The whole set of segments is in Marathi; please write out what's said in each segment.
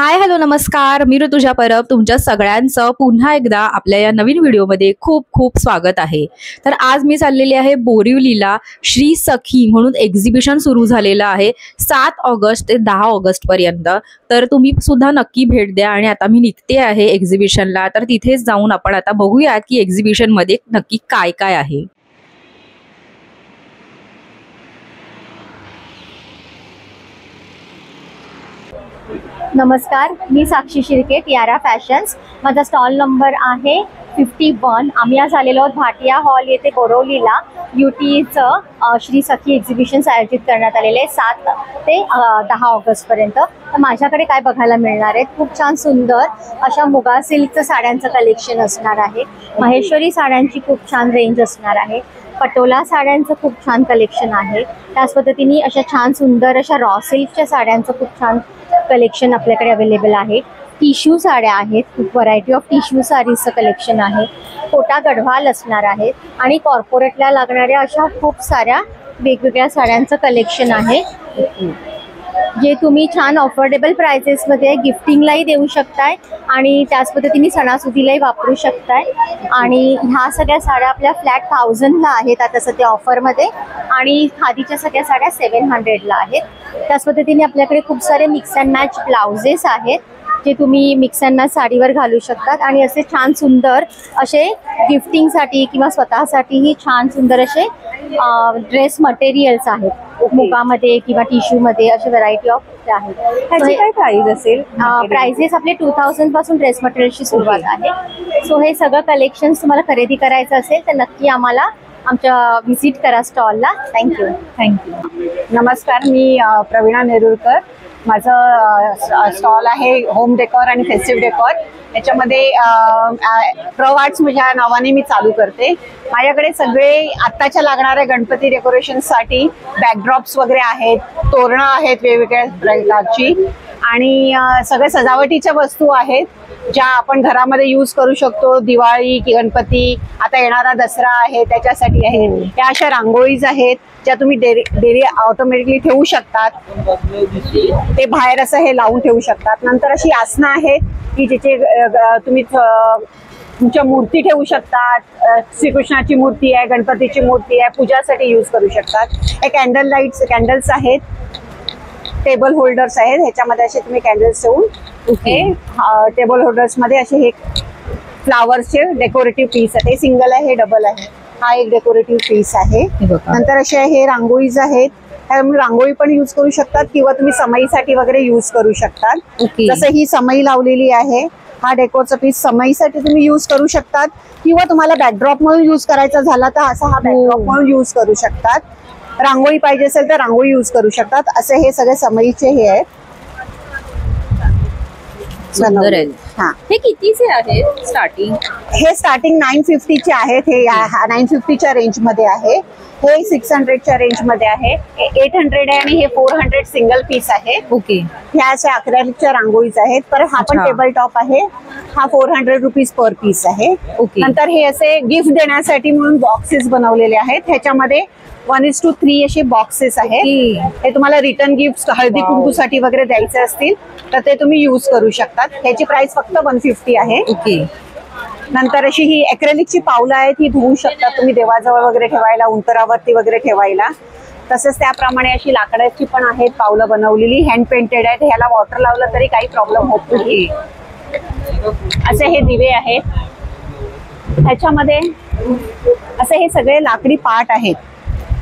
हाय हॅलो नमस्कार, मी ऋतुजा परब तुमच्या सगळ्यांचं पुन्हा एकदा आपल्या या नवीन व्हिडिओमध्ये खूप खूप स्वागत आहे। तर आज मी चाललेली आहे बोरिवलीला। श्री सखी म्हणून एक्झिबिशन सुरू झालेलं आहे 7 ऑगस्ट ते 10 ऑगस्ट पर्यंत। तर तुम्ही सुद्धा नक्की भेट द्या। आणि आता मी निघते आहे एक्झिबिशनला, तर तिथेच जाऊन आपण आता बघूया की एक्झिबिशन मध्ये नक्की काय काय आहे। नमस्कार, मी साक्षी शिर्के, टियारा फॅशन्स। माझा स्टॉल नंबर आहे 51। आम्ही आज आलेलो आहोत भाटिया हॉल येथे बोरिवलीला। UTचं श्री सखी एक्झिबिशन्स आयोजित करण्यात आलेले 7 ते 10 ऑगस्टपर्यंत। तर माझ्याकडे काय बघायला मिळणार आहे, खूप छान सुंदर अशा मुगा सिल्कचं साड्यांचं कलेक्शन असणार आहे। महेश्वरी साड्यांची खूप छान रेंज असणार आहे। पटोला साड्यांचं खूप छान कलेक्शन आहे। त्याच पद्धतीने अशा छान सुंदर अशा रॉ सिल्कच्या साड्यांचं खूप छान कलेक्शन आपल्याकडे अवेलेबल आहे। टिश्यू साड्या आहेत, खूप व्हरायटी ऑफ टिश्यू साडीजचं कलेक्शन आहे। कोटा गढवाल असणार आहे आणि कॉर्पोरेटला लागणाऱ्या अशा खूप साऱ्या वेगवेगळ्या साड्यांचं कलेक्शन आहे, जे तुम्ही छान अफोर्डेबल प्राइसेसमध्ये गिफ्टिंगलाही देऊ शकताय आणि त्याच पद्धतीने सणासुदीलाही वापरू शकताय। आणि ह्या सगळ्या साड्या आपल्या फ्लॅट 1000ला आहेत आता सध्या ऑफरमध्ये, आणि खादीच्या सगळ्या साड्या 700ला आहेत। त्याच पद्धतीने आपल्याकडे खूप सारे मिक्स अँड मॅच ब्लाउजेस आहेत, जे तुम्ही मिक्स अँड मॅच साडीवर घालू शकतात। आणि असे छान सुंदर असे गिफ्टिंगसाठी किंवा स्वतःसाठीही छान सुंदर असे ड्रेस मटेरियल्स आहेत, मुगामध्ये किंवा टिश्यूमध्ये अशी व्हरायटी ऑफ आहेत। त्याची काय प्राइस असेल? प्राइसेस आपले 2000 पासून ड्रेस मटेरियलची सुरुवात आहे। सो हे सगळं कलेक्शन तुम्हाला खरेदी करायचं असेल तर नक्की आम्हाला आमच्या व्हिजिट करा स्टॉलला। थँक्यू। नमस्कार, मी प्रवीणा नेरुरकर। माझं स्टॉल आहे होम डेकोर आणि फेस्टिव्ह डेकोर। याच्यामध्ये प्रव आर्ट्स माझ्या नावाने मी चालू करते। माझ्याकडे सगळे आत्ताच्या लागणाऱ्या गणपती डेकोरेशनसाठी बॅकड्रॉप्स वगैरे आहेत, तोरणं आहेत वेगवेगळ्या प्रकारची, आणि सगळे सजावटीच्या वस्तू आहेत ज्या आपण घरामध्ये यूज करू शकतो। दिवाळी की गणपती, आता येणारा दसरा आहे त्याच्यासाठी आहेत। या अशा रांगोळीज आहेत ज्या तुम्ही डेली ऑटोमॅटिकली ठेवू शकतात, ते बाहेर असं हे लावून ठेवू शकतात। नंतर अशी आसनं आहेत की जिथे तुम्ही तुमच्या मूर्ती ठेवू शकतात। श्रीकृष्णाची मूर्ती आहे, गणपतीची मूर्ती आहे, पूजासाठी यूज करू शकतात। हे कॅन्डल लाईट्स कॅन्डल्स आहेत, टेबल होल्डर्स आहेत, ह्याच्यामध्ये असे तुम्ही कॅन्डल्स ठेवून टेबल होल्डर्स मध्ये असे हे फ्लावर्सचे डेकोरेटिव्ह पीस आहे। हे सिंगल आहे, हे डबल आहे, हा एक डेकोरेटिव्ह पीस आहे। नंतर असे हे रांगोळीज आहेत, रांगोळी पण यूज करू शकतात किंवा तुम्ही समईसाठी वगैरे यूज करू शकतात। जसं ही समई लावलेली आहे, हा डेकोरचा पीस समईसाठी तुम्ही यूज करू शकतात, किंवा तुम्हाला बॅकड्रॉप म्हणून यूज करायचा झाला तर असा हा बॅकड्रॉप म्हणून यूज करू शकतात। रांगोळी पाहिजे असेल तर रांगोळी यूज करू शकतात। असे हे सगळे समईचे हे आहेत। सुंदर आहे। हे कितीचे आहेत स्टार्टिंग? हे स्टार्टिंग 950 आहेत। हे 950च्या रेंज मध्ये आहे। हे 600च्या रेंज मध्ये आहे। 800 आहे आणि हे 400 सिंगल पीस आहे। ओके। ह्या अशा अक्रेलिकच्या रांगोळीज आहेत, पर हा पण टेबल टॉप आहे। हा 400 रुपीज पर पीस आहे। नंतर हे असे गिफ्ट देण्यासाठी म्हणून बॉक्सेस बनवलेले आहेत। ह्याच्यामध्ये 1:3 असे बॉक्सेस आहेत। हे तुम्हाला रिटर्न गिफ्ट हळदी कुंकूसाठी वगैरे द्यायचे असतील तर ते तुम्ही यूज करू शकतात। ह्याची प्राइस फक्त 150 आहे। नंतर अशी ही अक्रेलिकची पावलं आहेत, ही धुवू शकतात तुम्ही देवाजवळ वगैरे ठेवायला, उंटरावरती वगैरे ठेवायला। तसंच त्याप्रमाणे अशी लाकडाची पण आहेत पावलं बनवलेली, हँड पेंटेड आहेत। ह्याला वॉटर लावलं तरी काही प्रॉब्लेम होत नाही। असे हे दिवे आहेत, ह्याच्यामध्ये असे हे सगळे लाकडी पार्ट आहेत।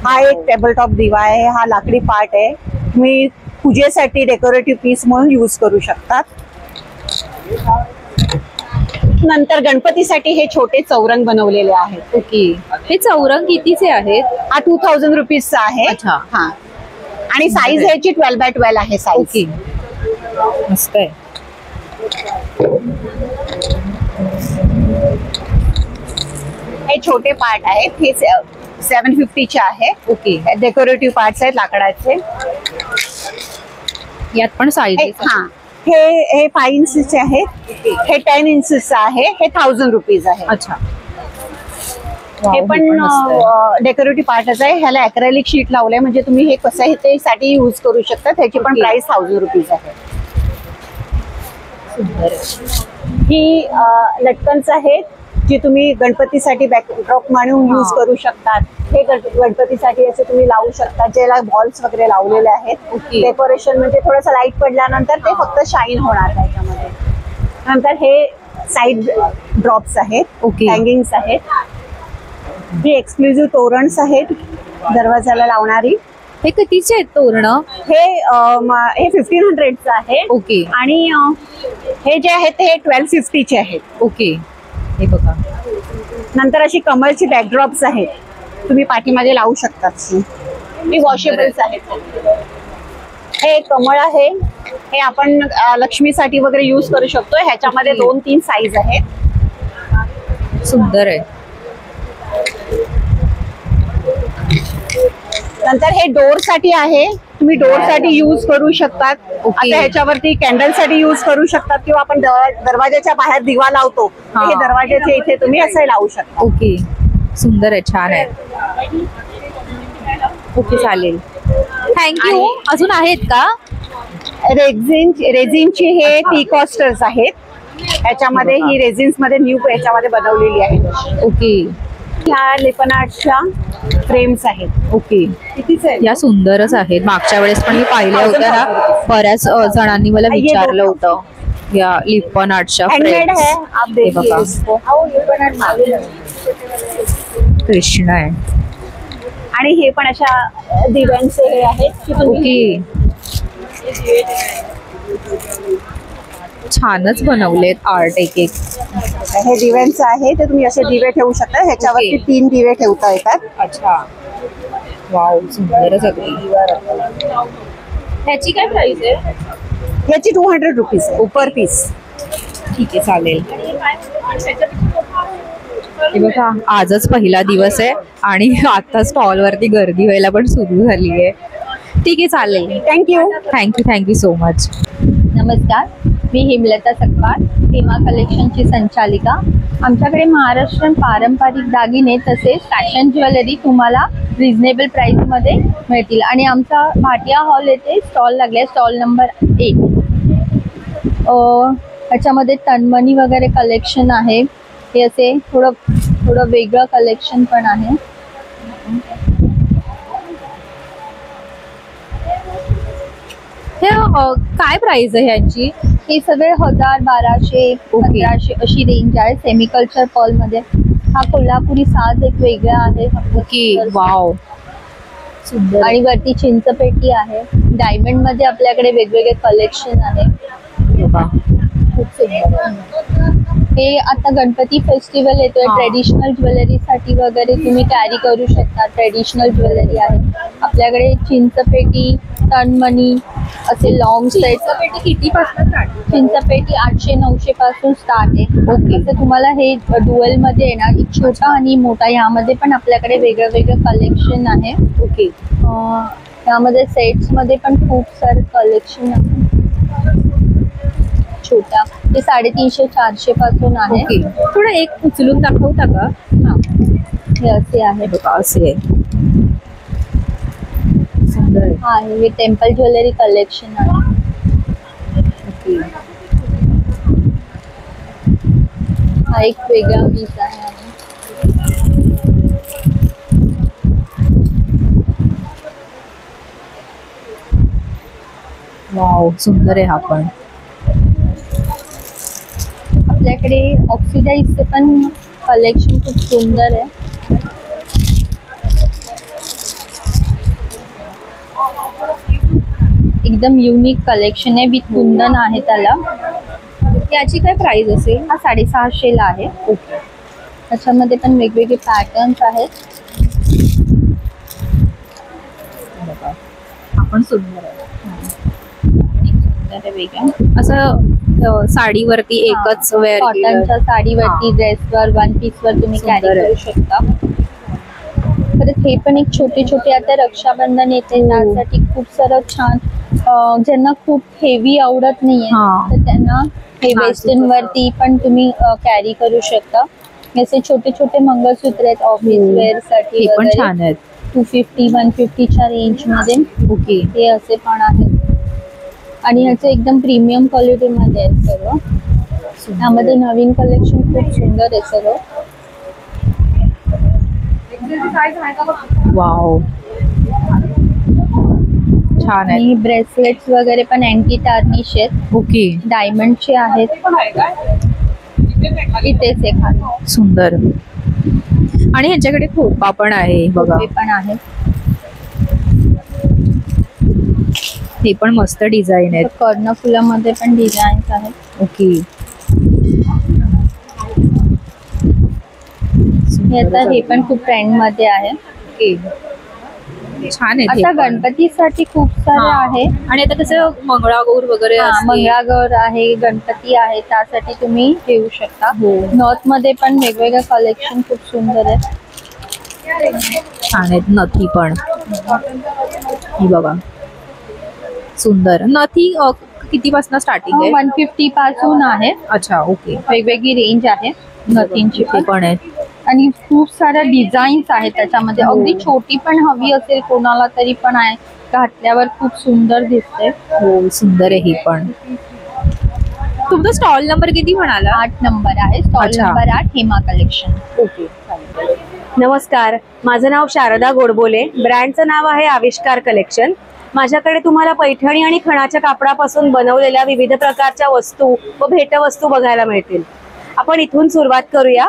हा एक टेबल टॉप दिवा आहे, हा लाकडी पार्ट आहे, तुम्ही पूजेसाठी डेकोरेटिव्ह पीस म्हणून यूज करू शकतात। नंतर गणपतीसाठी हे छोटे चौरंग बनवलेले आहेत। ओके। हे चौरंग कितीचे आहेत? हा 2000 रुपीजचा आहे। अच्छा। हा, आणि साईज ह्याची 12x12 आहे साईज। ओके, मस्त आहे। हे छोटे पार्ट आहेत, हे 750चे आहे। ओके। डेकोरेटिव्ह पार्ट्स आहेत लाकडाचे। यात पण साईज? हा, हे 5 इंचचे आहेत, हे 10 इंचचं आहे, हे 1000 रुपीज आहे। अच्छा। हे पण डेकोरेटिव्ह पार्टच आहे। ह्याला अक्रेलिक शीट लावलंय, म्हणजे तुम्ही हे कसं साठी यूज करू शकता। ह्याची पण प्राइस 1000 रुपीज आहे। सुंदर ही लटकन्स आहेत जी तुम्ही गणपतीसाठी बॅकड्रॉप म्हणून यूज करू शकतात. हे गणपतीसाठी असे तुम्ही लावू शकता, ज्याला बॉल्स वगैरे लावलेले आहेत. डेकोरेशन म्हणजे थोडंसं लाईट पडल्यानंतर ते फक्त शाईन होणार त्याच्यामध्ये. नंतर हे साईड ड्रॉप्स आहेत, हँगिंग्स आहेत. ही एक्सक्लुझिव्ह तोरणस आहेत दरवाजाला लावणारी. हे कितीचे आहेत तोरण? हे 1500चं आहे. ओके. आणि हे जे आहेत ते 1250चे आहेत. ओके. हे बघा. नंतर अशी कमळची बॅकड्रॉप्स आहेत, तुम्ही पाठीमागे लावू शकता. ही वॉशेबल्स आहेत. हे कमळ आहे, हे आपण लक्ष्मीसाठी वगैरे यूज करू शकतो. ह्याच्यामध्ये 2-3 साईज आहेत. सुंदर आहे. नंतर हे डोर साठी आहे, तुम्ही डोर साठी यूज करू शकतात. आता ह्याच्यावरती कॅन्डल साठी यूज करू शकतात किंवा आपण दरवाजाच्या बाहेर दिवा लावतो, हे दरवाजाच्या इथे तुम्ही असं लावू शकता. ओके. सुंदर आहे, छान आहे. ओके, चालेल. थँक्यू. अजून आहेत का? रेझिनची हे टी कॉस्टर्स आहेत. ह्याच्यामध्ये ही रेझिन्स मध्ये न्यू ह्याच्यामध्ये बनवलेली आहे. ओके. ह्या लेपनार्टच्या फ्रेम्स आहेत. ओके. या सुंदरच आहेत. मागच्या वेळेस पण मी पाहिल्या होत्या ना, बऱ्याच जणांनी मला विचारलं होतं या लिपन आर्टच्या फ्रेम्स. कृष्ण आहे. आणि हे पण अशा दिव्यांचे हे आहेत. ओके. छानच बनवलेत आर्ट. एक हे दिव्यांचं आहे, ते तुम्ही असे दिवे ठेवू शकता. ह्याच्यावरती 3 दिवे ठेवता येतात. अच्छा. वाव, सुंदरच अगदी. ह्याची काय प्राइस आहे? याची 200 रुपीज पर पीस. ठीक आहे, चालेल. हे बघा, आजच पहिला दिवस आहे आणि आता स्टॉल वरती गर्दी व्हायला पण सुरू झाली आहे. ठीक आहे, चालेल. Thank you so much. नमस्कार, मी हेमलता सकपाळ, हेमा कलेक्शनची संचालिका. आमच्याकडे महाराष्ट्रीयन पारंपरिक दागिने तसेच फॅशन ज्वेलरी तुम्हाला रिझनेबल प्राईसमध्ये मिळतील. आणि आमचा भाटिया हॉल येथे स्टॉल लागले, स्टॉल नंबर 1. ह्याच्यामध्ये तन्मणी वगैरे कलेक्शन आहे. हे असे थोडं वेगळं कलेक्शन पण आहे. हे काय प्राइस आहे ह्याची? हे सगळे 1000, 1200, 1500 अशी रेंज आहे. सेमिकल्चर पर्ल मध्ये. हा कोल्हापुरी साज एक वेगळा आहे. ओके. वाव, सुंदर. आणि वरती चिंचपेटी आहे. डायमंड मध्ये आपल्याकडे वेगवेगळे कलेक्शन आहे. खूप सुंदर. हे आता गणपती फेस्टिवल येतोय, ट्रेडिशनल ज्वेलरी साठी वगैरे तुम्ही कॅरी करू शकता. ट्रेडिशनल ज्वेलरी आहे आपल्याकडे. चिंचपेटी, तन्मणी असे लॉंग सेट. किती पासून स्टार्ट? चिंचपेटी 800-900 पासून स्टार्ट आहे. ओके. तर तुम्हाला हे डुअल मध्ये येणार, एक छोटा आणि मोठा. यामध्ये पण आपल्याकडे वेगळं वेगळं कलेक्शन आहे. ओके. यामध्ये सेट्स मध्ये पण खूप सारे कलेक्शन आहे. छोटा ते 350-400 पासून आहे. थोडं एक उचलून दाखवता का? हे असे आहे बघा, असे सुंदर. हा, हे टेम्पल ज्वेलरी कलेक्शन आहे. हा एक वेगळा पीस आहे. वाव, सुंदर आहे हा पण. आपल्याकडे ऑक्सिडाइजचे पण कलेक्शन खूप सुंदर आहे. एकदम युनिक कलेक्शन आहे. विथ कुंदन आहे त्याला. याची काय प्राइस असेल? हा 650 ला आहे. त्याच्यामध्ये पण वेगवेगळे पॅटर्न्स आहेत. आपण सुंदर आहे. असं साडीवरती एकच वेअर, कॉटनच्या साडीवरती, ड्रेसवर, वन पीसवर तुम्ही कॅरी करू शकता. परत हे पण एक छोटे छोटे आता रक्षाबंधन येते, त्यासाठी खूप सारं छान. ज्यांना खूप हेवी आवडत नाहीये तर त्यांना हे वेस्टर्न वरती पण तुम्ही कॅरी करू शकता. असे छोटे छोटे मंगळसूत्र आहेत ऑफिस वेअर साठी, पण छान आहेत. 250-150 च्या रेंज मध्ये. ओके. हे असे पण आहेत. आणि ह्याचं एकदम प्रीमियम क्वालिटी मध्ये आहे सर्व. त्यामध्ये नवीन कलेक्शन खूप सुंदर आहे सर्व. वाव, छान आहे. आणि ब्रेसलेट्स वगैरे पण अँटी टार्निश आहेत. ओके, डायमंडचे आहेत. इथेच आहे खाली. सुंदर. आणि ह्यांच्याकडे खोपा पण आहे बघा. हे पण आहे. हे पण मस्त डिझाईन आहेत. कर्णफुलामध्ये पण डिझाईन्स आहेत. ओके, हे पण खूप ट्रेंड मध्ये आहे. ओके, छान आहे. आता गणपतीसाठी खूप सारे आहे. आणि आता कसं मंगळागौर वगैरे असते. मंगळागौर आहे, गणपती आहे, त्यासाठी तुम्ही घेऊ शकता. नॉर्थ मध्ये पण वेगवेगळं कलेक्शन खूप सुंदर आहे. छान आहेत नथी पण. ही बघा, सुंदर नथी. किती पासून स्टार्टिंग आहे? 150 पासून आहे. अच्छा, ओके. वेगवेगळी रेंज आहे नथींची पण आहे. आणि खूप साऱ्या डिझाईन्स आहेत त्याच्यामध्ये. अगदी छोटी पण हवी असेल कोणाला तरी पण आहे, घातल्यावर खूप सुंदर दिसते. हो, सुंदर आहे ही पण. तुमचा स्टॉल नंबर किती म्हणाला? 8 नंबर आहे. Stall number 8, Hema collection. Okay. नमस्कार, माझं नाव शारदा गोडबोले. ब्रँडचं नाव आहे आविष्कार कलेक्शन. माझ्याकडे तुम्हाला पैठणी आणि खणाच्या कापडापासून बनवलेल्या विविध प्रकारच्या वस्तू व भेटवस्तू बघायला मिळतील. आपण इथून सुरुवात करूया.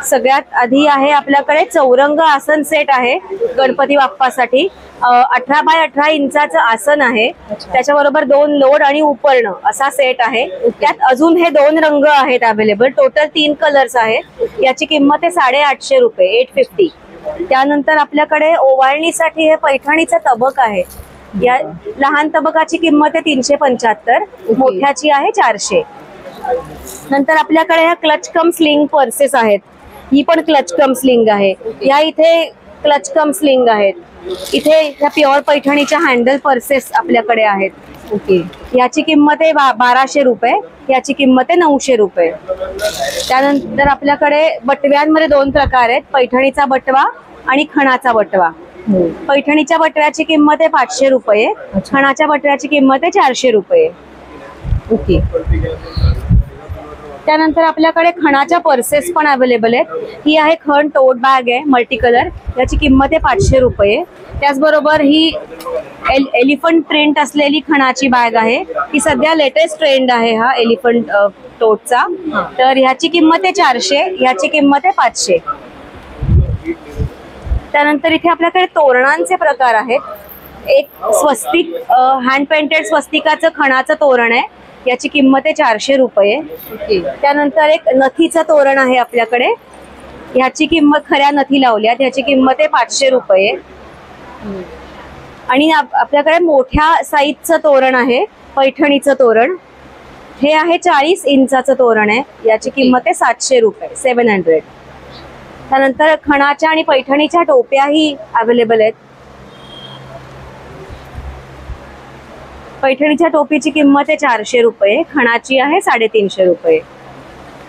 सगळ्यात आधी आहे आपल्याकडे चौरंग आसन सेट आहे गणपती बाप्पासाठी. 18 बाय 18 इंचाचं आसन आहे. त्याच्याबरोबर 2 लोड आणि उपर्ण असा सेट आहे. त्यात अजून हे 2 रंग आहेत अवेलेबल. टोटल 3 कलर्स आहेत. याची किंमत आहे 850 रुपये, 850. त्यानंतर आपल्याकडे ओवाळणीसाठी हे पैठणीचं तबक आहे. या लहान तबकाची किंमत आहे 375, मोठ्याची आहे 400. नंतर आपल्याकडे ह्या क्लच कम स्लिंग पर्सेस आहेत. ही पण क्लच कम स्लिंग आहे. या इथे क्लच कम स्लिंग आहेत. इथे ह्या प्युअर पैठणीच्या हँडल पर्सेस आपल्याकडे आहेत. ओके, याची किंमत आहे 1200 रुपये, याची किंमत आहे 900 रुपये. त्यानंतर आपल्याकडे बटव्यांमध्ये 2 प्रकार आहेत, पैठणीचा बटवा आणि खणाचा बटवा. पैठणीच्या बटव्याची किंमत आहे 500 रुपये, खणाच्या बटव्याची किंमत आहे 400 रुपये. ओके. त्यानंतर आपल्याकडे खणाच्या पर्सेस पण अवेलेबल आहेत. ही आहे खण टोट बॅग आहे मल्टी कलर, याची किंमत आहे 500 रुपये. त्याचबरोबर ही एलिफंट प्रिंट असलेली खणाची बॅग आहे. ही सध्या लेटेस्ट ट्रेंड आहे हा एलिफंट टोटचा. तर ह्याची किंमत आहे 400, ह्याची किंमत आहे 500. त्यानंतर इथे आपल्याकडे तोरणांचे प्रकार आहेत. एक स्वस्तिक हँड पेंटेड स्वस्तिकाचं खणाचं तोरण आहे, याची किंमत आहे 400 रुपये. त्यानंतर एक नथीचं तोरण आहे आपल्याकडे, ह्याची किंमत खऱ्या नथी लावल्यात, ह्याची किंमत आहे 500 रुपये. आणि आपल्याकडे मोठ्या साईजचं तोरण आहे पैठणीचं तोरण. हे आहे 40 इंचाचं तोरण आहे, याची किंमत आहे 700 रुपये, 700. त्यानंतर खणाच्या आणि पैठणीच्या टोप्याही अवेलेबल आहेत. पैठणीच्या टोपीची किंमत आहे 400 रुपये, खणाची आहे 350 रुपये.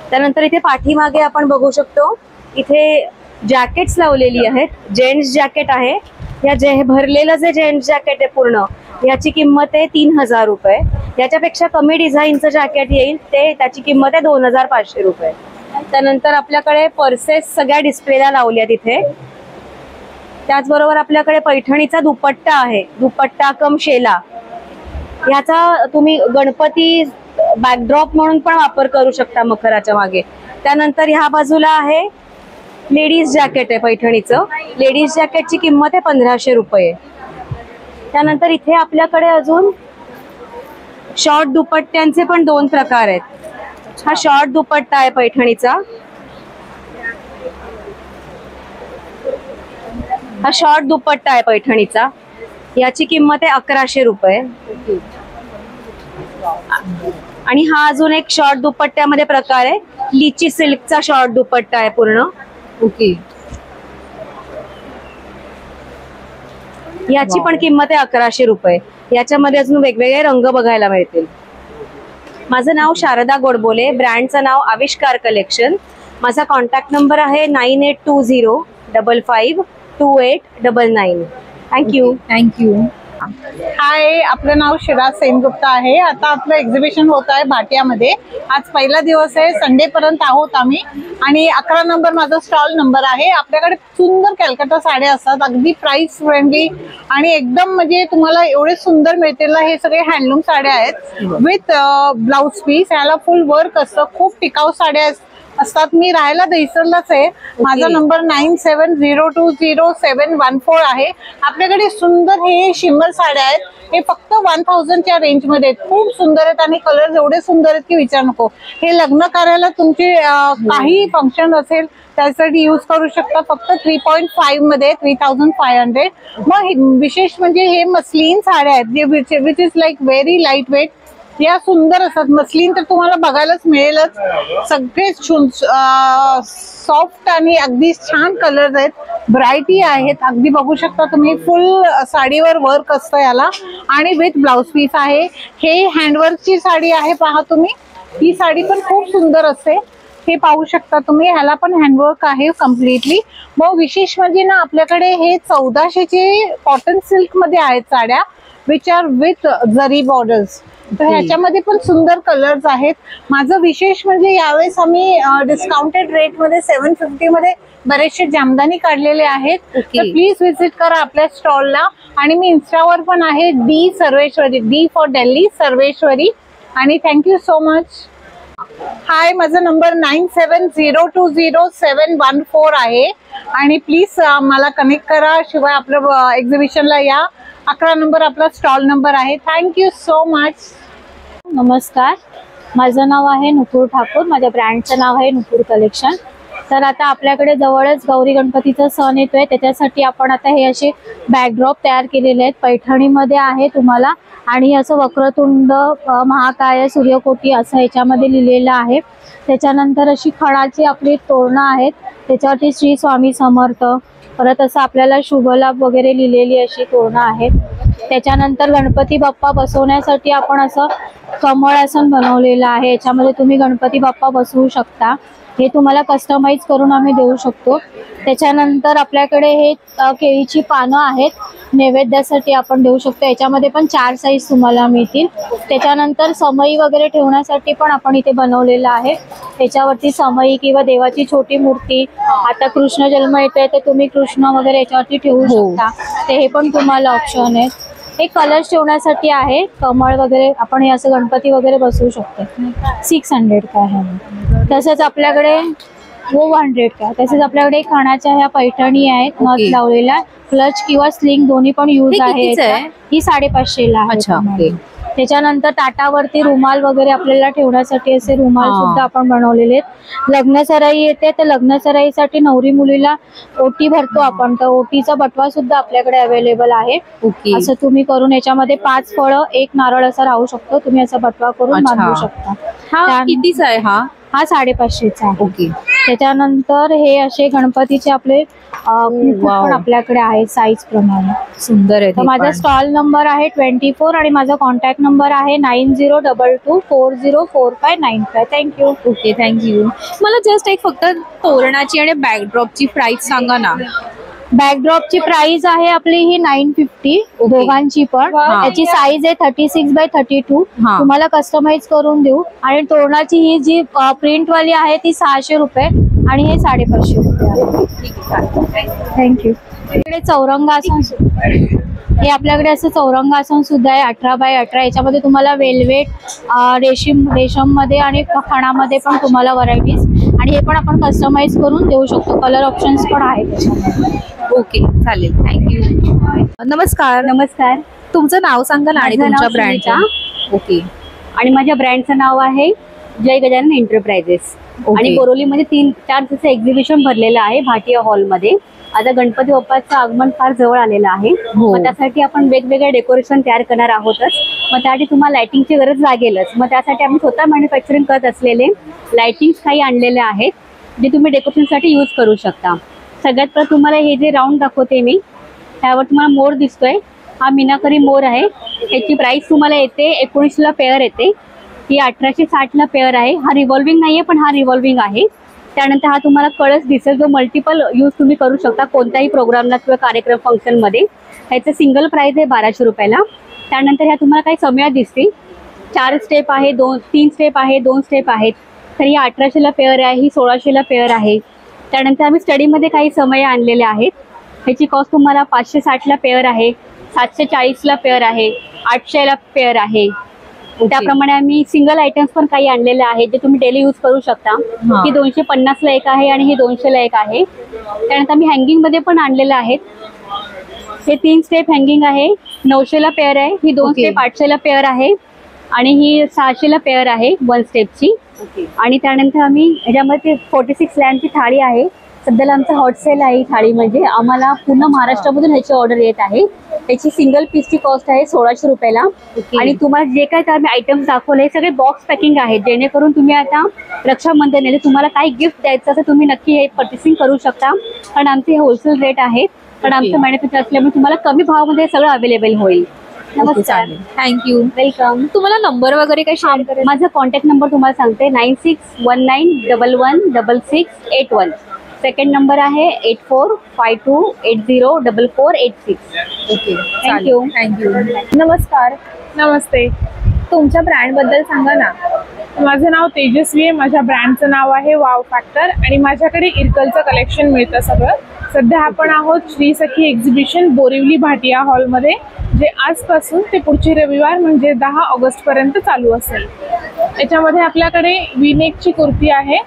त्यानंतर इथे पाठीमागे आपण बघू शकतो, इथे जॅकेट्स लावलेली आहेत. जेंट्स जॅकेट आहे. या भरलेलं जे जेंट्स जॅकेट आहे पूर्ण, याची किंमत आहे 3000 रुपये. याच्यापेक्षा कमी डिझाईनचं जॅकेट येईल ते, त्याची किंमत आहे 2500 रुपये. त्यानंतर आपल्याकडे पर्सेस सगळ्या डिस्प्लेला लावल्यात इथे. त्याचबरोबर आपल्याकडे पैठणीचा दुपट्टा आहे, दुपट्टा कम शेला. याचा तुम्ही गणपती बॅकड्रॉप म्हणून पण वापर करू शकता मखराच्या मागे. त्यानंतर ह्या बाजूला आहे लेडीज जॅकेट आहे पैठणीचं. लेडीज जॅकेटची किंमत आहे 1500 रुपये. त्यानंतर इथे आपल्याकडे अजून शॉर्ट दुपट्ट्यांचे पण 2 प्रकार आहेत. हा शॉर्ट दुपट्टा आहे पैठणीचा. हा शॉर्ट दुपट्टा आहे पैठणीचा, याची किंमत आहे 1100 रुपये. आणि हा अजून एक शॉर्ट दुपट्ट्यामध्ये प्रकार आहे, लिची सिल्कचा शॉर्ट दुपट्टा आहे पूर्ण. ओके, याची पण किंमत आहे 1100 रुपये. याच्यामध्ये अजून वेगवेगळे रंग बघायला मिळतील. माझं नाव शारदा गोडबोले, ब्रँडचं नाव आविष्कार कलेक्शन. माझा कॉन्टॅक्ट नंबर आहे 9820552899. थँक्यू. थँक्यू. हाय, आपलं नाव शिराज सेनगुप्ता आहे। आता आपलं एक्झिबिशन होत आहे भाटियामध्ये। आज पहिला दिवस आहे, संडे पर्यंत आहोत आम्ही आणि 11 नंबर माझा स्टॉल नंबर आहे। आपल्याकडे सुंदर कलकत्ता साड्या असतात, अगदी प्राइस फ्रेंडली आणि एकदम म्हणजे तुम्हाला एवढे सुंदर मिळतील। हे सगळे हँडलूम साड्या आहेत विथ ब्लाउज पीस, याला फुल वर्क असतं, खूप टिकाऊ साड्या असतात। मी राहायला दहिसरलाच आहे। माझा नंबर 97020714 आहे। आपल्याकडे सुंदर हे शिमर साड्या आहेत, हे फक्त 1000च्या रेंज मध्ये आहेत। खूप सुंदर आहेत आणि कलर एवढे सुंदर आहेत की विचार नको। हे लग्न कार्याला तुमचे काही फंक्शन असेल त्यासाठी यूज करू शकता। फक्त 3.5 मध्ये 3500। मग विशेष म्हणजे हे मस्लिन साड्या आहेत जे which is like very light weight, या सुंदर असतात। मस्लिन तर तुम्हाला बघायलाच मिळेलच, सगळे सॉफ्ट आणि अगदी छान कलर्स आहेत, व्हरायटी आहेत। अगदी बघू शकता तुम्ही, फुल साडीवर वर्क असतं याला आणि विथ ब्लाउज पीस आहे। हे हँडवर्कची साडी आहे, पहा तुम्ही, ही साडी पण खूप सुंदर असते, हे पाहू शकता तुम्ही। ह्याला पण हँडवर्क आहे कम्प्लिटली। मग विशेष म्हणजे ना, आपल्याकडे हे 1400चे कॉटन सिल्क मध्ये आहेत साड्या, विच आर विथ जरी बॉर्डर्स। तर ह्याच्यामध्ये पण सुंदर कलर्स आहेत। माझं विशेष म्हणजे यावेळेस आम्ही डिस्काउंटेड रेट मध्ये 750 मध्ये बरेचसे जामदानी काढलेले आहेत। तर प्लीज व्हिजिट करा आपल्या स्टॉलला। आणि मी इन्स्टावर पण आहे, D Sarveshwari, D for Delhi Sarveshwari. आणि थँक्यू सो मच। हाय, माझा नंबर 97020714 आहे आणि प्लीज मला कनेक्ट करा, शिवाय आपलं एक्झिबिशनला या। 11 नंबर आपला स्टॉल नंबर आहे। Thank you so much. नमस्कार, माझं नाव आहे नुपूर ठाकूर, माझ्या ब्रँडचं नाव आहे नुपूर कलेक्शन। तर आता आपल्याकडे जवळच गौरी गणपतीचा सण येतोय, त्याच्यासाठी आपण आता हे असे बॅकड्रॉप तयार केलेले आहेत, पैठणीमध्ये आहे तुम्हाला। आणि असं वक्रतुंड महाकाय सूर्यकोटी असं याच्यामध्ये लिहिलेलं आहे। त्याच्यानंतर अशी खणाची आपली तोरणं आहेत, त्याच्यावरती श्री स्वामी समर्थ, परत असं आपल्याला शुभलाभ वगैरे लिहिलेली अशी तोरणं आहेत। त्याच्यानंतर गणपती बाप्पा बसवण्यासाठी आपण असं कमळासन बनवलेलं आहे, याच्यामध्ये तुम्ही गणपती बाप्पा बसवू शकता। हे तुम्हाला कस्टमाइज करून आम्ही देऊ शकतो। त्याच्यानंतर आपल्याकडे हे केळीची पानं आहेत, नैवेद्यासाठी आपण देऊ शकतो। याच्यामध्ये पण 4 साईज तुम्हाला मिळतील। त्याच्यानंतर समई वगैरे ठेवण्यासाठी पण आपण इथे बनवलेलं आहे, त्याच्यावरती समई किंवा देवाची छोटी मूर्ती, आता कृष्ण जन्म येतोय तर तुम्ही कृष्ण वगैरे याच्यावरती ठेवू शकता, ते हे पण तुम्हाला ऑप्शन आहे। हे कलर्स ठेवण्यासाठी आहे, कमळ वगैरे आपण हे असं गणपती वगैरे बसवू शकतो। 600 का आहे। तसंच आपल्याकडे 100 का। तसेच आपल्याकडे खाण्याच्या ह्या पैठणी आहेत, नथ लावलेल्या, क्लच किंवा स्लिंग दोन्ही पण यूज आहे। ही 550ला आहे। त्याच्यानंतर ताटावरती रुमाल वगैरे आपल्याला ठेवण्यासाठी असे रुमाल सुद्धा आपण बनवलेले आहेत। लग्नसराई येते तर लग्नसराईसाठी नवरी मुलीला ओटी भरतो आपण, तर ओटीचा बटवा सुद्धा आपल्याकडे अवेलेबल आहे। असं तुम्ही करून याच्यामध्ये 5 फळं 1 नारळ असा राहू शकतो, तुम्ही असा बटवा करून बांधू शकता। हा कितीचा आहे? हा 550चा आहे। ओके। त्याच्यानंतर हे असे गणपतीचे आपले पण आपल्याकडे आहे साईज प्रमाणे, सुंदर आहे। तर माझा स्टॉल नंबर आहे 24 आणि माझा कॉन्टॅक्ट नंबर आहे 9022404595। थँक्यू। Okay, thank you. मला जस्ट एक फक्त तोरणाची आणि बॅकड्रॉपची प्राइस सांगा ना। बॅकड्रॉपची प्राइस आहे आपली ही 950 दोघांची पण। याची साईज आहे 36x32, तुम्हाला कस्टमाइज करून देऊ। आणि तोरणाची ही जी प्रिंट वाली आहे ती 600 रुपये आणि हे 550 रुपये। थँक्यू। इकडे चौरंगासन, हे आपल्याकडे असं चौरंगासन सुद्धा आहे 18x18। याच्यामध्ये तुम्हाला वेल्वेट, रेशम मध्ये आणि खणामध्ये पण तुम्हाला व्हरायटीज, आणि हे पण आपण कस्टमाइज करून देऊ शकतो, कलर ऑप्शन्स पण आहेत त्याच्यामध्ये। ओके, चालेल, थँक्यू। नमस्कार। नमस्कार, तुमचं नाव सांगा ना आणि तुमच्या ब्रँडचं। ओके। आणि माझ्या ब्रँडचं नाव आहे जय गजानन एंटरप्राइजेस। आणि बोरिवलीमध्ये 3-4 दिवसाचं एक्झिबिशन भरलेलं आहे भाटिया हॉलमध्ये। आता गणपती बाप्पाचं आगमन फार जवळ आलेलं आहे, मग त्यासाठी आपण वेगवेगळे डेकोरेशन तयार करणार आहोतच। मग त्यासाठी तुम्हाला लाइटिंगची गरज लागेलच, मग त्यासाठी आम्ही स्वतः मॅन्युफॅक्चरिंग करत असलेले लाइटिंग्स काही आणलेले आहेत, जे तुम्ही डेकोरेशनसाठी यूज करू शकता। सगळ्यात प्रथम तुम्हाला हे जे राऊंड दाखवते मी, त्यावर तुम्हाला मोर दिसतोय, हा मीनाकरी मोर आहे। त्याची प्राइस तुम्हाला येते 19ला पेअर येते, ही 1860ला पेअर आहे। हा रिव्हॉल्विंग नाहीये, पण हा रिव्हॉल्विंग आहे। त्यानंतर हा तुम्हाला कळस दिसेल, जो मल्टिपल यूज तुम्ही करू शकता कोणत्याही प्रोग्रामला किंवा कार्यक्रम फंक्शनमध्ये. ह्याचं सिंगल प्राइस आहे 1200 रुपयाला. त्यानंतर ह्या तुम्हाला काही समया दिसतील. 4 स्टेप आहे, 3 स्टेप आहे, 2 स्टेप आहेत. तर ही 1800ला पेअर आहे, ही 1600ला पेअर आहे. त्यानंतर आम्ही स्टडीमध्ये काही समय आणलेले आहेत. ह्याची कॉस्ट तुम्हाला 560ला पेअर आहे, 740ला पेअर आहे, 800ला पेअर आहे. त्याप्रमाणे आम्ही सिंगल आयटम्स पण काही आणलेले आहेत जे तुम्ही डेली यूज करू शकता. ही 250ला एक आहे आणि ही 200ला एक आहे. त्यानंतर आम्ही हँगिंगमध्ये पण आणलेले आहेत. हे 3 स्टेप हँगिंग आहे, 900ला पेअर आहे. ही 2 स्टेप 800ला पेअर आहे आणि ही 600ला पेअर आहे 1 स्टेपची. आणि त्यानंतर आम्ही ह्याच्यामध्ये 46 लॅम्पची थाळी आहे. सध्याला आमचं हॉट सेल आहे. ही थाळी म्हणजे आम्हाला पूर्ण महाराष्ट्रामधून ह्याची ऑर्डर येत आहे. त्याची सिंगल पीसची कॉस्ट आहे 1600 रुपयाला. आणि तुम्हाला जे काय आम्ही आयटम्स दाखवले हे सगळे बॉक्स पॅकिंग आहेत, जेणेकरून तुम्ही आता रक्षाबंधन येते, तुम्हाला काही गिफ्ट द्यायचं असेल तुम्ही नक्की हे पर्चेसिंग करू शकता. कारण आमचे होलसेल रेट आहेत, कारण आमचं मॅन्युफॅक्चर असल्यामुळे तुम्हाला कमी भावामध्ये सगळं अवेलेबल होईल. नमस्कार, थँक्यू. वेलकम. तुम्हाला नंबर वगैरे काही शेअर करायचं? माझा कॉन्टॅक्ट नंबर तुम्हाला सांगते 9619116681. सेकंड नंबर आहे 8452804486. Okay, thank you. थँक्यू. नमस्कार. नमस्ते. तुमच्या ब्रँड बद्दल सांगा ना. माझं नाव तेजस्वी आहे. माझ्या ब्रँडचं नाव आहे वाव फॅक्टर आणि माझ्याकडे इरकलचं कलेक्शन मिळतं सगळं. सध्या आपण आहोत श्री सखी एक्झिबिशन बोरिवली भाटिया हॉलमध्ये, जे आजपासून ते पुढचे रविवार म्हणजे 10 ऑगस्टपर्यंत चालू असेल. याच्यामध्ये आपल्याकडे वी-नेकची कुर्ती आहे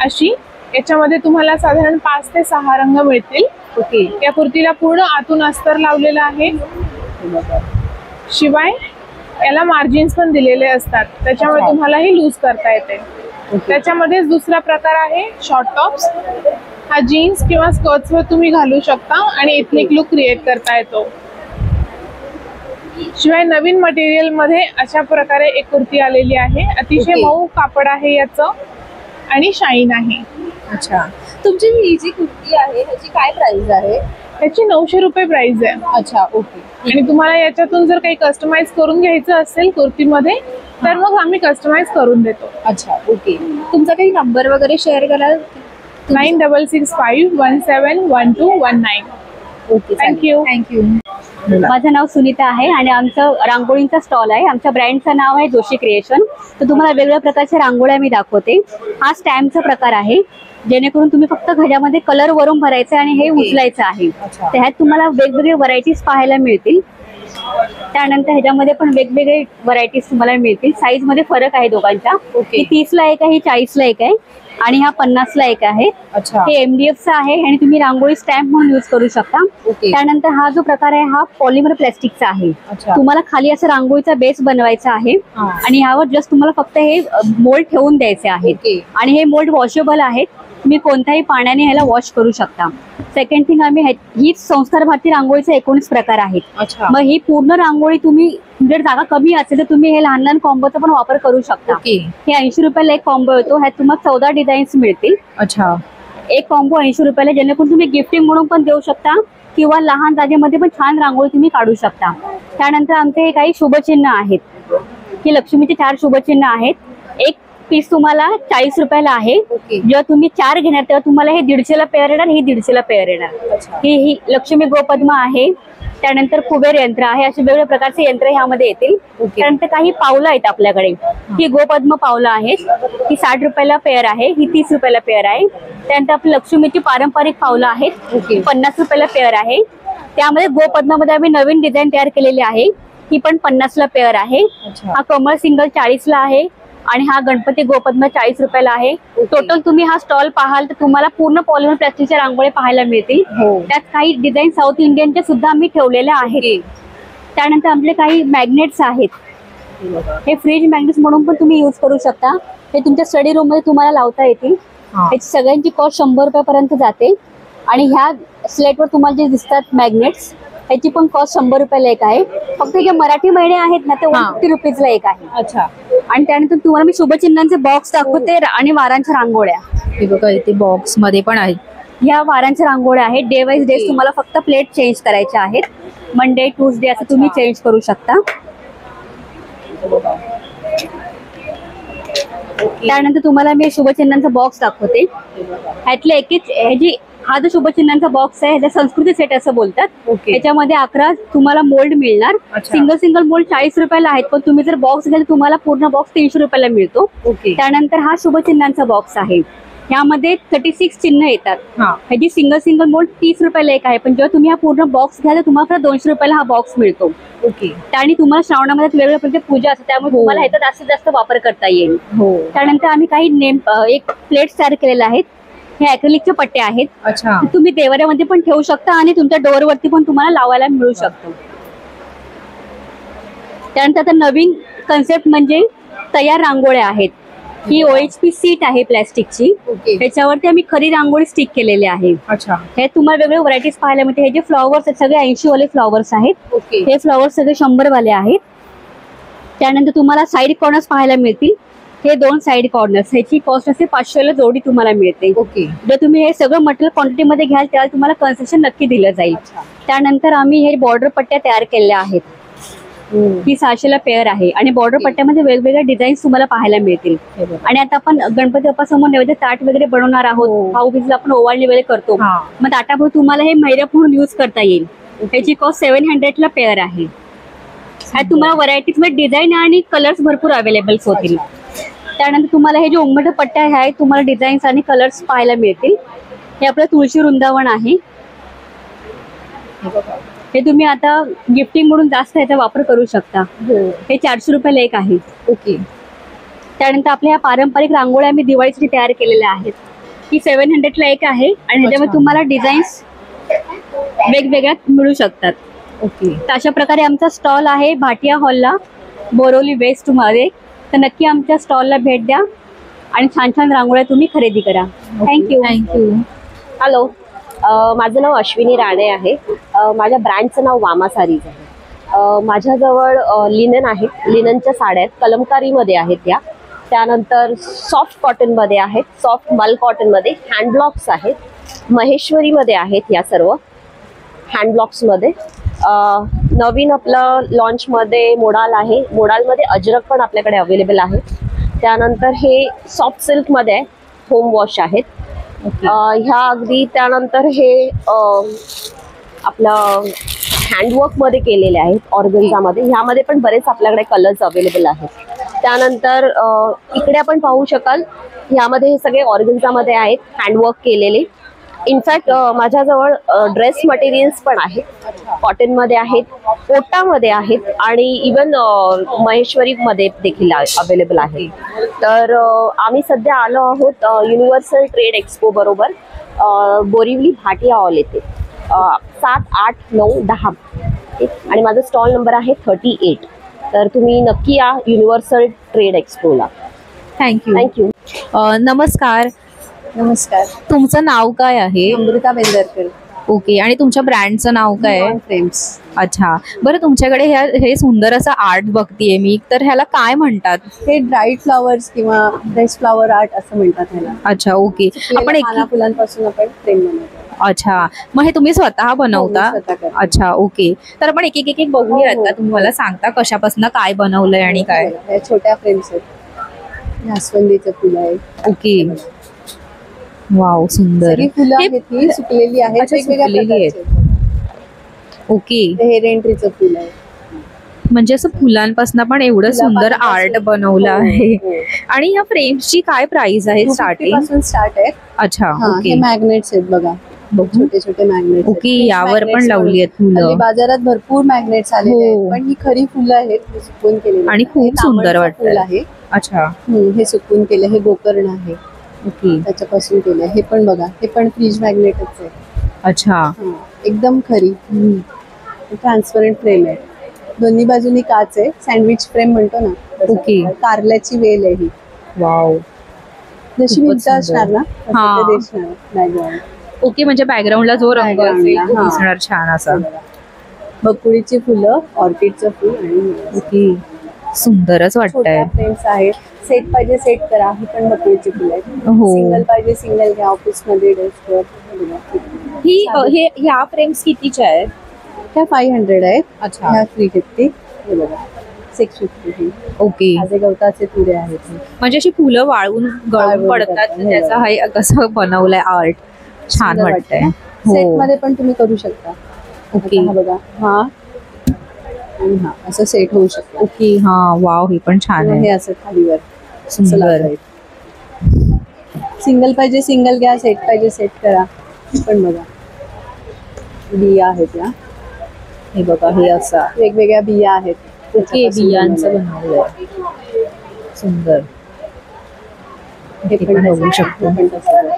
अशी. याच्यामध्ये तुम्हाला साधारण 5 ते 6 रंग मिळतील. ओके. या कुर्तीला पूर्ण आतून अस्तर लावलेलं आहे. शिवाय याला मार्जिन्स पण दिलेले असतात, त्याच्यामुळे तुम्हाला हे लूज करता येते. त्याच्यामध्येच दुसरा प्रकार आहे शॉर्ट टॉप्स. हा जीन्स किंवा स्कर्ट्सवर तुम्ही घालू शकता आणि एथनिक लुक क्रिएट करता येतो. शिवाय नवीन मटेरियल मध्ये अशा प्रकारे एक कुर्ती आलेली आहे. अतिशय मऊ कापड आहे याचं आणि शाईन आहे. अच्छा. तुमची ही जी कुर्ती आहे ह्याची काय प्राइस आहे? त्याची 900 रुपये प्राइस आहे. अच्छा, ओके. आणि तुम्हाला याच्यातून जर काही कस्टमाइज करून घ्यायचं असेल कुर्तीमध्ये तर मग आम्ही कस्टमाइज करून देतो. अच्छा, ओके. तुमचा काही नंबर वगैरे शेअर कराल? 9665171219. Okay, thank you. थँक्यू. माझं नाव सुनीता आहे आणि आमचं रांगोळींचा स्टॉल आहे. आमच्या ब्रँडचं नाव आहे जोशी क्रिएशन. तर तुम्हाला वेगवेगळ्या प्रकारच्या रांगोळ्या मी दाखवते. हा स्टॅम्पचा प्रकार आहे, जेणेकरून तुम्ही फक्त घड्यामध्ये कलर वरून भरायचं आणि हे उचलायचं आहे. तर ह्यात तुम्हाला वेगवेगळे व्हरायटीज पाहायला मिळतील. त्यानंतर ह्याच्यामध्ये पण वेगवेगळे व्हरायटीज तुम्हाला मिळतील. साईज मध्ये फरक आहे दोघांच्या. ही 30ला एक आहे, ही 40ला एक आहे आणि हा 50ला एक आहे. अच्छा. हे MDFचा आहे आणि तुम्ही रांगोळी स्टॅम्प म्हणून यूज करू शकता. त्यानंतर हा जो प्रकार आहे हा पॉलिमर प्लॅस्टिकचा आहे. तुम्हाला खाली असं रांगोळीचा बेस बनवायचा आहे आणि ह्यावर जस्ट तुम्हाला फक्त हे मोल्ड ठेवून द्यायचे आहेत. आणि हे मोल्ड वॉशेबल आहेत, तुम्ही कोणत्याही पाण्याने ह्याला वॉश करू शकता. सेकंड थिंग, आम्ही ही संस्कार भारती रांगोळीचे 19 प्रकार आहेत. मग ही पूर्ण रांगोळी तुम्ही जर जागा कमी असेल तर तुम्ही हे लहान लहान कॉम्बोचा पण वापर करू शकता. हे 80 रुपयाला एक कॉम्बो येतो. ह्यात तुम्हाला 14 डिझाईन्स मिळतील. अच्छा. एक कॉम्बो 80 रुपयाला, जेणेकरून तुम्ही गिफ्टिंग म्हणून पण देऊ शकता किंवा लहान जागेमध्ये पण छान रांगोळी तुम्ही काढू शकता. त्यानंतर आमचे हे काही शुभचिन्ह आहेत. ही लक्ष्मीचे 4 शुभचिन्ह आहेत. एक पीस तुम्हाला 40 रुपयाला आहे. जेव्हा तुम्ही 4 घेणार तेव्हा तुम्हाला हे 150ला पेअर येणार, ही 150ला पेअर येणार. ही लक्ष्मी गोपद्म आहे. त्यानंतर कुबेर यंत्र आहे. असे वेगवेगळ्या प्रकारचे यंत्र ह्यामध्ये येतील. त्यानंतर काही पावलं आहेत आपल्याकडे. ही गोपद्म पावलं आहेत. ही 60 रुपयाला पेअर आहे, ही 30 रुपयाला पेअर आहे. त्यानंतर आपली लक्ष्मीची पारंपरिक पावलं आहेत, 50 रुपयाला पेअर आहे. त्यामध्ये गोपद्मामध्ये आम्ही नवीन डिझाईन तयार केलेली आहे, ही पण 50ला पेअर आहे. हा कमळ सिंगल 40ला आहे आणि हा गणपती गोपद्म 40 रुपयाला आहे. टोटल तुम्ही हा स्टॉल पाहाल तर तुम्हाला पूर्ण पॉलिमर प्लास्टिकच्या रांगोळी पाहायला मिळतील. त्यात काही डिझाईन साऊथ इंडियनच्या सुद्धा आम्ही ठेवलेल्या आहेत. त्यानंतर आमचे काही मॅग्नेट्स आहेत. हे फ्रीज मॅग्नेट्स म्हणून पण तुम्ही यूज करू शकता. हे तुमच्या स्टडी रूम मध्ये तुम्हाला लावता येतील. त्याची सगळ्यांची कॉस्ट 100 रुपयापर्यंत जाते. आणि ह्या स्लेटवर तुम्हाला जे दिसतात मॅग्नेट्स, ह्याची पण कॉस्ट 100 रुपयाला एक आहे. फक्त जे मराठी महिने आहेत ना ते 150 रुपीजला एक आहे. अच्छा. आणि त्यानंतर तुम्हाला मी शुभचिन्हांचे बॉक्स दाखवते आणि वारांच्या रांगोळ्या. हे बघा इथे बॉक्स मध्ये पण आहेत. ह्या वारांच्या रांगोळ्या आहेत. डे वाईज डेज तुम्हाला फक्त प्लेट चेंज करायच्या आहेत. मंडे ट्यूसडे असं तुम्ही चेंज करू शकता. त्यानंतर तुम्हाला मी शुभचिन्हांचा बॉक्स दाखवते. ह्यातले हा जो शुभचिन्हांचा बॉक्स आहे ह्याच्या संस्कृती सेट असं बोलतात. ह्याच्यामध्ये 11 तुम्हाला मोल्ड मिळणार. सिंगल मोल्ड 40 रुपयाला आहेत, पण तुम्ही जर बॉक्स घ्याल तुम्हाला पूर्ण बॉक्स 300 रुपयाला मिळतो. त्यानंतर हा शुभचिन्हांचा बॉक्स आहे. यामध्ये 36 चिन्ह येतात. ह्याची सिंगल मोल्ड 30 रुपयाला एक आहे, पण जेव्हा तुम्ही हा पूर्ण बॉक्स घ्याल तर तुम्हाला 200 रुपयाला हा बॉक्स मिळतो. आणि तुम्हाला श्रावणामध्ये वेगवेगळ्या प्रकारची पूजा असते, त्यामुळे तुम्हाला ह्याचा जास्तीत जास्त वापर करता येईल. त्यानंतर आम्ही काही एक प्लेट्स तयार केलेल्या आहेत. हे ॲक्रिलिकचे पट्टे आहेत. तुम्ही देवाऱ्यामध्ये पण ठेवू शकता आणि तुमच्या डोअरवरती पण तुम्हाला लावायला मिळू शकतो. त्यानंतर आता नवीन कन्सेप्ट म्हणजे तयार रांगोळ्या आहेत. ही OHP सीट आहे प्लॅस्टिकची. त्याच्यावरती आम्ही खरी रांगोळी स्टिक केलेली आहे. हे तुम्हाला वेगवेगळे व्हरायटीज पाहायला मिळते. हे जे फ्लॉवर्स आहेत सगळे 80 वाले फ्लॉवर्स आहेत. हे फ्लॉवर्स सगळे 100 वाले आहेत. त्यानंतर तुम्हाला साईड कॉर्नर्स पाहायला मिळतील. हे 2 साईड कॉर्नर्स, ह्याची कॉस्ट असते 500 जोडी तुम्हाला मिळते. जर तुम्ही हे सगळं मटेरियल क्वांटिटीमध्ये घ्याल त्याला तुम्हाला कन्सेशन नक्की दिलं जाईल. त्यानंतर आम्ही हे बॉर्डर पट्ट्या तयार केलेल्या आहेत. ही 600ला पेअर आहे आणि बॉर्डर पट्ट्यामध्ये वेगवेगळ्या डिझाईन्स तुम्हाला पाहायला मिळतील. आणि आता आपण गणपती बाप्पा समोर नैवेद्य ताट वगैरे बनवणार आहोत. भाऊबीजला आपण ओवाळणी वगैरे करतो, मग ताटाभर तुम्हाला हे मैरप म्हणून यूज करता येईल. ह्याची कॉस्ट 700ला पेअर आहे. ह्यात तुम्हाला व्हरायटीज मध्ये डिझाईन आणि कलर्स भरपूर अवेलेबल होतील. त्यानंतर तुम्हाला हे जे उंबट पट्ट्या आहेत तुम्हाला डिझाईन्स आणि कलर्स पाहायला मिळतील. हे आपलं तुळशी वृंदावन आहे. हे तुम्ही आता गिफ्टिंग म्हणून जास्त ह्याचा वापर करू शकता. हे 400 रुपयाला एक आहे. त्यानंतर आपल्या ह्या पारंपरिक रांगोळ्या आम्ही दिवाळीसाठी तयार केलेल्या आहेत. ही 700ला एक आहे आणि ह्याच्यामध्ये तुम्हाला डिझाईन्स वेगवेगळ्या मिळू शकतात. तर अशा प्रकारे आमचा स्टॉल आहे भाटिया हॉलला बोरिवली वेस्ट मध्ये. तर नक्की आमच्या स्टॉलला भेट द्या आणि छान छान रांगोळ्या तुम्ही खरेदी करा. थँक्यू. हॅलो, माझं नाव अश्विनी राणे आहे. माझ्या ब्रँडचं नाव वामा सारीज आहे. माझ्याजवळ लिनन आहे. लिननच्या साड्या आहेत, कलमकारीमध्ये आहेत त्या. त्यानंतर सॉफ्ट कॉटनमध्ये आहेत, सॉफ्ट मल कॉटनमध्ये. हँडब्लॉक्स आहेत, महेश्वरीमध्ये आहेत या सर्व हँडब्लॉक्समध्ये. नवीन आपलं लॉन्चमध्ये मोडाल आहे. मोडालमध्ये अजरक पण आपल्याकडे अवेलेबल आहे. त्यानंतर हे सॉफ्ट सिल्कमध्ये आहे, होम वॉश आहेत ह्या अगदी. त्यानंतर हे आपलं हँडवर्कमध्ये केलेले आहेत ऑर्गन्झामध्ये. ह्यामध्ये पण बरेच आपल्याकडे कलर्स अवेलेबल आहेत. त्यानंतर इकडे आपण पाहू शकाल ह्यामध्ये हे सगळे ऑर्गन्झामध्ये आहेत, हँडवर्क केलेले. इनफॅक्ट माझ्याजवळ ड्रेस मटेरियल्स पण आहेत, कॉटनमध्ये आहेत, कोटामध्ये आहेत आणि इवन महेश्वरीमध्ये देखील अवेलेबल आहे. तर आम्ही सध्या आलो आहोत युनिव्हर्सल ट्रेड एक्सपो बरोबर बोरिवली भाटिया हॉल येथे 7, 8, 9, 10 आणि माझा स्टॉल नंबर आहे 38. तर तुम्ही नक्की या युनिव्हर्सल ट्रेड एक्सपोला. थँक्यू. नमस्कार. नमस्कार. तुमचं नाव काय आहे? अमृता बेंदरकर. ओके. आणि तुमच्या ब्रँडचं नाव काय आहे? फ्रेम्स. अच्छा, बरं. तुमच्याकडे हे सुंदर असं आर्ट बघतीये मी, तर ह्याला काय म्हणतात? हे ड्राईड फ्लॉवर्स किंवा फ्रेश फ्लॉवर आर्ट असं म्हणतात ह्याला. अच्छा, ओके. आपण फुलांपासून आपण फ्रेम बनवतो. अच्छा, मग हे तुम्ही स्वतः बनवता? अच्छा, ओके. तर आपण एक बघूयात का? तुम्ही मला सांगता कशापासून काय बनवलंय आणि काय? छोट्या फ्रेम्स आहेत, जास्वंदीचं फुलं आहे. ओके. वाव, सुंदर. फुलं आहेत ही सुकलेली आहेत, वेगवेगळ्या. ओके. हे रेंट्रीचं फुल आहे. म्हणजे असं फुलांपासून पण एवढं सुंदर आर्ट बनवलं आहे. आणि या फ्रेम्सची काय प्राइस आहे? स्टार्टिंग स्टार्ट आहे. अच्छा, ओके. मॅग्नेट्स आहेत बघा, छोटे छोटे मॅग्नेट्स. ओके. यावर पण लावली आहेत फुलं. बाजारात भरपूर मॅग्नेट्स आलेले आहेत, पण ही खरी फुलं आहेत, सुकून केलेली आणि खूप सुंदर वाटतं आहे. अच्छा, हे सुकून केलं. हे गोकर्ण आहे. ओके. त्याच्यापासून केलं. हे पण बघा, हे पण फ्रीज मॅग्नेटच आहे. अच्छा, एकदम खरी ट्रान्सपरंट फ्रेम आहे. दोन्ही बाजूनी काच आहे, सँडविच फ्रेम म्हणतो ना. ओके. कारल्याची वेल आहे ही. वाव, जशी भिंत असणार ना तसं ते बॅकग्राऊंड. ओके. म्हणजे बॅकग्राऊंडला जो रंग असेल तो दिसणार छान असा. बकुळीची फुलं, ऑर्किडचं फुल आणि ओके. सुंदरच वाटतंय. फ्रेम्स आहेत. सेट पाहिजे सेट करा. ही पण बकुळीची फुलं आहेत. हो. सिंगल पाहिजे सिंगल घ्या, ऑफिस मध्ये डेस्कवर. ह्या फ्रेम्स कितीच्या आहेत? ह्या 500 आहेत. अच्छा. ह्या 350. हे बघा 650. ओके, माझे गवताचे तुरे आहेत हे. म्हणजे अशी फुलं वाळून गळून वाळून पडतात, पडतात. हो. त्याचं हे कसं बनवलंय आर्ट, छान सुंदर वाटतंय. वाटतं. सेट मध्ये पण तुम्ही करू शकता. ओके. आता हा बघा, हा आणि हा असं सेट होऊ शकतो. ओके, हा वाव, हे पण छान हे आहे, असं खालीवर असं सुंदर. लावता येईल. सिंगल पाहिजे सिंगल घ्या, सेट पाहिजे सेट करा. पण बघा बिया आहेत या, हे बघा, हे असं वेगवेगळ्या बिया आहेत. ओके, त्याच्यापासून बियांचं बनवलंय. बनवलंय, सुंदर. हे हे पण पण तसं बघू शकतो. हे पण तसं.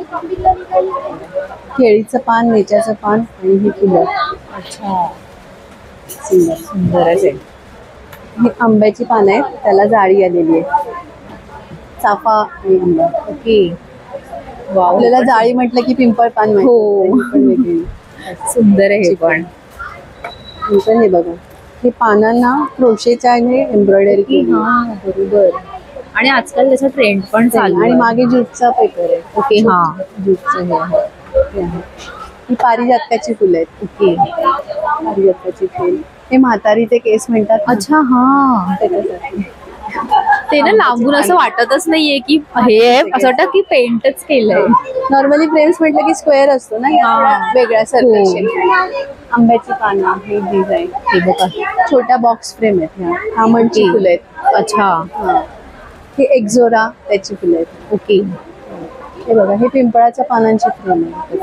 केळीचं पान, नेच्याचं पान आणि ही फुलं. अच्छा, सुंदर. सुंदर आहे. ही आंब्याची पानं आहेत, त्याला जाळी आलेली आहे. चाफा आणि आंबा. ओके, वाव, आपल्याला जाळी म्हटलं की पिंपळ पान माहिती हो. असतं, ही पण वेगळी. सुंदर आहे हे पण. ही पण हे बघा, हे पानांना क्रोशेच्या एम्ब्रॉयडरी केली. हा, बरोबर. आणि आजकाल त्याचा ट्रेंड पण चालू आणि आहे. मागे ज्यूटचा पेपर आहे. ओके, हा. ज्यूटचं हे आहे. हे आहे. ही पारिजातकाची फुलं आहेत. ओके, पारिजातकाची फुल. हे म्हातारीचे केस म्हणतात ना, अच्छा, हा. त्याच्यासाठी. ते ना लांबून असं वाटतच नाहीये की हे आहे, असं वाटतं की पेंटच केलंय. नॉर्मली फ्रेम्स म्हटलं की स्क्वेअर असतो ना, या हा. थोड्या वेगळ्या सर्कल. आंब्याची पानं, हे डिझाईन. हे बघा, छोट्या बॉक्स फ्रेम आहेत ह्या. आमंडची ओके. फुलं आहेत. अच्छा, हा. हे एक्झोरा त्याची फुलं आहेत. ओके. हे बघा, हे पिंपळाच्या पानांची फ्रेम आहे.